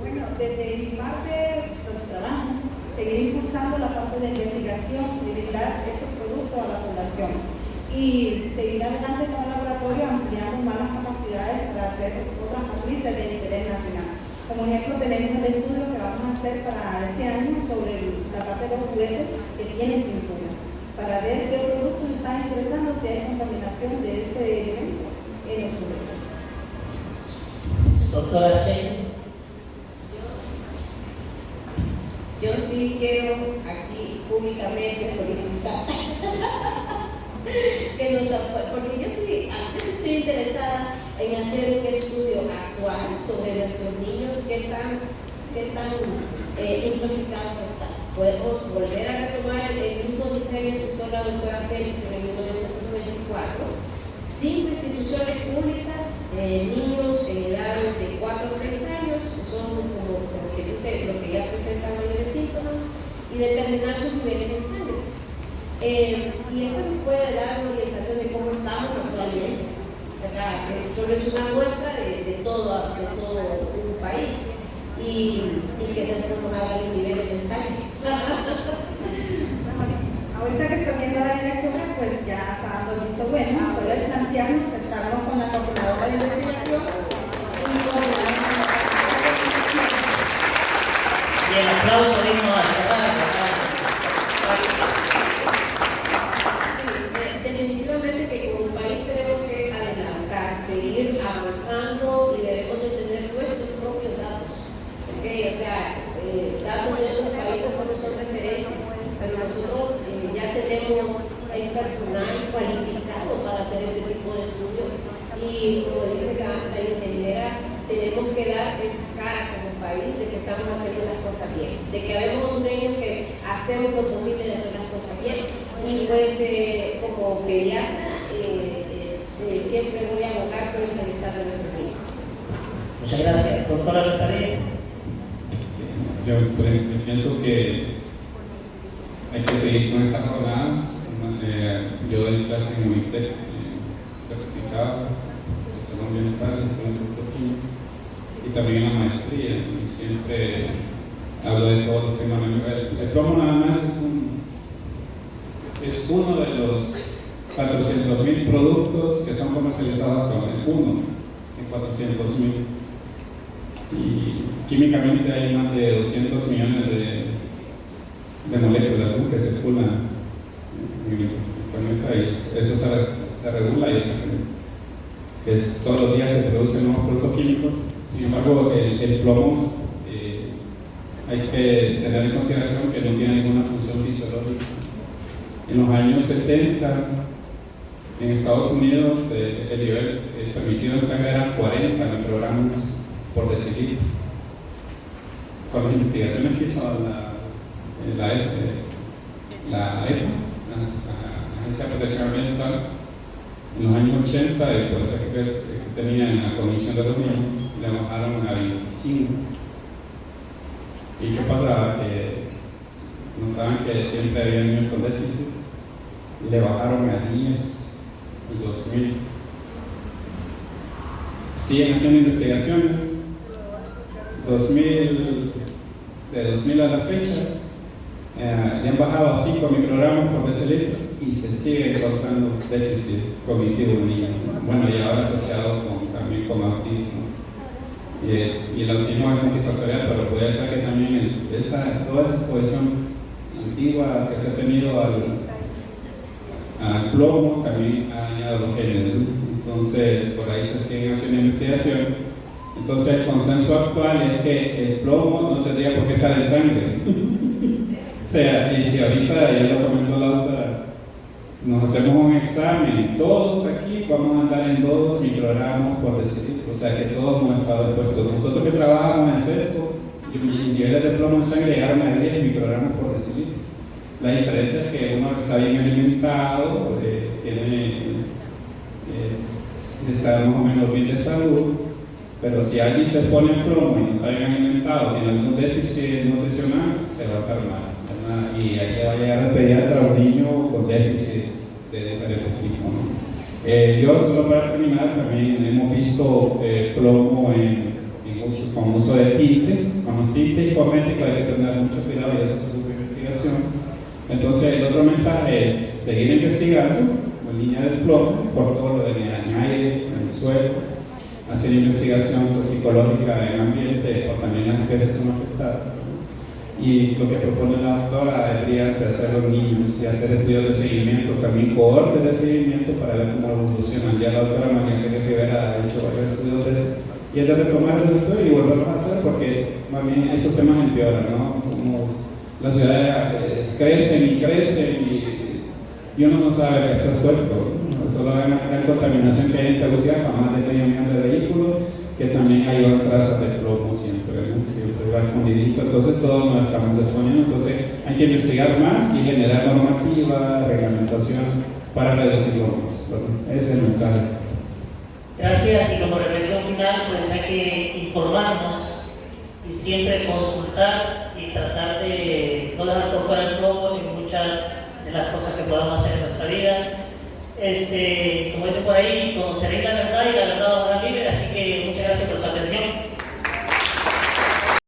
Bueno, desde mi parte del trabajo, seguir impulsando la parte de investigación y brindar estos productos a la población. Y seguir adelante con el laboratorio ampliando más las capacidades para hacer otras matrices de interés nacional. Como ejemplo, tenemos el estudio que vamos a hacer para este año sobre la parte de los juguetes que tienen pintura, para ver qué productos están interesando, si hay contaminación de este elemento en los juguetes. Doctora Shane. Yo sí quiero aquí públicamente solicitar que nos apoyen, porque yo sí estoy interesada en hacer un estudio actual sobre nuestros niños, qué tan intoxicados están. Podemos volver a retomar el mismo diseño que hizo la doctora Félix en 1994. 5 instituciones públicas, niños en edad de 4 a 6 años, que son como que dice, lo que ya presentan mayores síntomas, y determinar sus niveles en sangre. Y esto nos puede dar una orientación de cómo estamos actualmente, ¿verdad? Solo es una muestra de todo un país y que se nos hagan los niveles en sangre. Ahorita que estoy viendo a la directora, pues ya está dando el visto bueno, solo es plantearnos, sentarnos con la coordinadora de investigación y coordinar. Y el aplauso vino a cerrar. Sí, definitivamente que como país tenemos que adelantar, seguir personal cualificado para hacer este tipo de estudios. Y como dice la ingeniera, tenemos que dar esa cara como país de que estamos haciendo las cosas bien, de que habemos hondureños que hacemos lo posible de hacer las cosas bien. Y pues como pediatra siempre voy a abogar por el bienestar de nuestros niños. Muchas gracias. Doctora Altaria. Yo pienso que hay que seguir con estas jornadas. Yo doy clase en UNITEC, certificado de salud ambiental, gestión de productos químicos, y también en la maestría. Y siempre hablo de todos los temas. El plomo nada más es uno de los 400.000 productos que son comercializados actualmente, uno en 400.000. Y químicamente hay más de 200 millones de moléculas, ¿no?, que circulan en el planeta, y eso se regula, y todos los días se producen nuevos productos químicos. Sin embargo, el plomo hay que tener en consideración que no tiene ninguna función fisiológica. En los años 70, en Estados Unidos, el nivel permitido en sangre era 40 microgramos por decilitro. Con las investigaciones que hizo la EPA, la Agencia de Protección Ambiental, en los años 80, el poder que tenía en la Comisión de los Niños, le bajaron a 25. ¿Y qué pasaba? Que notaban que siempre había niños con déficit, y le bajaron a 10 y 2000. Siguen haciendo investigaciones. De 2000 a la fecha, le han bajado a 5 microgramos por decilitro y se sigue encontrando déficit cognitivo en niños. Bueno, y ahora asociado también con autismo. Y el autismo es multifactorial, pero puede ser que también toda esa exposición antigua que se ha tenido al plomo también ha dañado los genes, ¿no? Entonces, por ahí se siguen haciendo investigación. Entonces, el consenso actual es que el plomo no tendría por qué estar en sangre. O sea, y si ahorita, ya lo comentó la doctora, nos hacemos un examen, todos aquí vamos a andar en 2 microgramos por decilitro, o sea que todos hemos estado expuestos. Nosotros que trabajamos en sesco, niveles de plomo en sangre llegaron a 10 microgramos por decilitro. La diferencia es que uno está bien alimentado, está más o menos bien de salud, pero si alguien se expone al plomo y no está bien alimentado, tiene algún déficit nutricional, se va a enfermar, ¿verdad? Y ahí va a llegar al pediatra un niño con déficit de diferentes tipos, ¿no? Yo, solo para terminar, también hemos visto plomo con uso de tintes. Con los tintes cosméticos hay que tener mucho cuidado, y eso es su investigación. Entonces, el otro mensaje es seguir investigando en línea del plomo por todo lo de en aire, en el suelo, hacer investigación toxicológica en el ambiente, o también las especies son afectadas. Y lo que propone la doctora es hacer los niños y hacer estudios de seguimiento, también cohortes de seguimiento para ver cómo evolucionan. Ya la doctora María Ángeles Rivera ha hecho varios estudios de eso, y es de retomar esos estudios y volverlos a hacer, porque más bien estos temas empeoran, ¿no? Las ciudades crecen y crecen, y uno no sabe que está expuesto. Solo hay una gran contaminación que hay en Tegucigalpa, más de 500 millones de vehículos, que también hay trazas de plomo siempre, ¿no? Siempre va escondidito. Entonces todos nos estamos exponiendo. Entonces hay que investigar más y generar normativa, reglamentación para reducirlo más, ¿no? Ese es el mensaje. Gracias, y como reflexión final, pues hay que informarnos y siempre consultar y tratar de no dejar por fuera el plomo en muchas de las cosas que podamos hacer en nuestra vida. Como dice por ahí, conoceréis la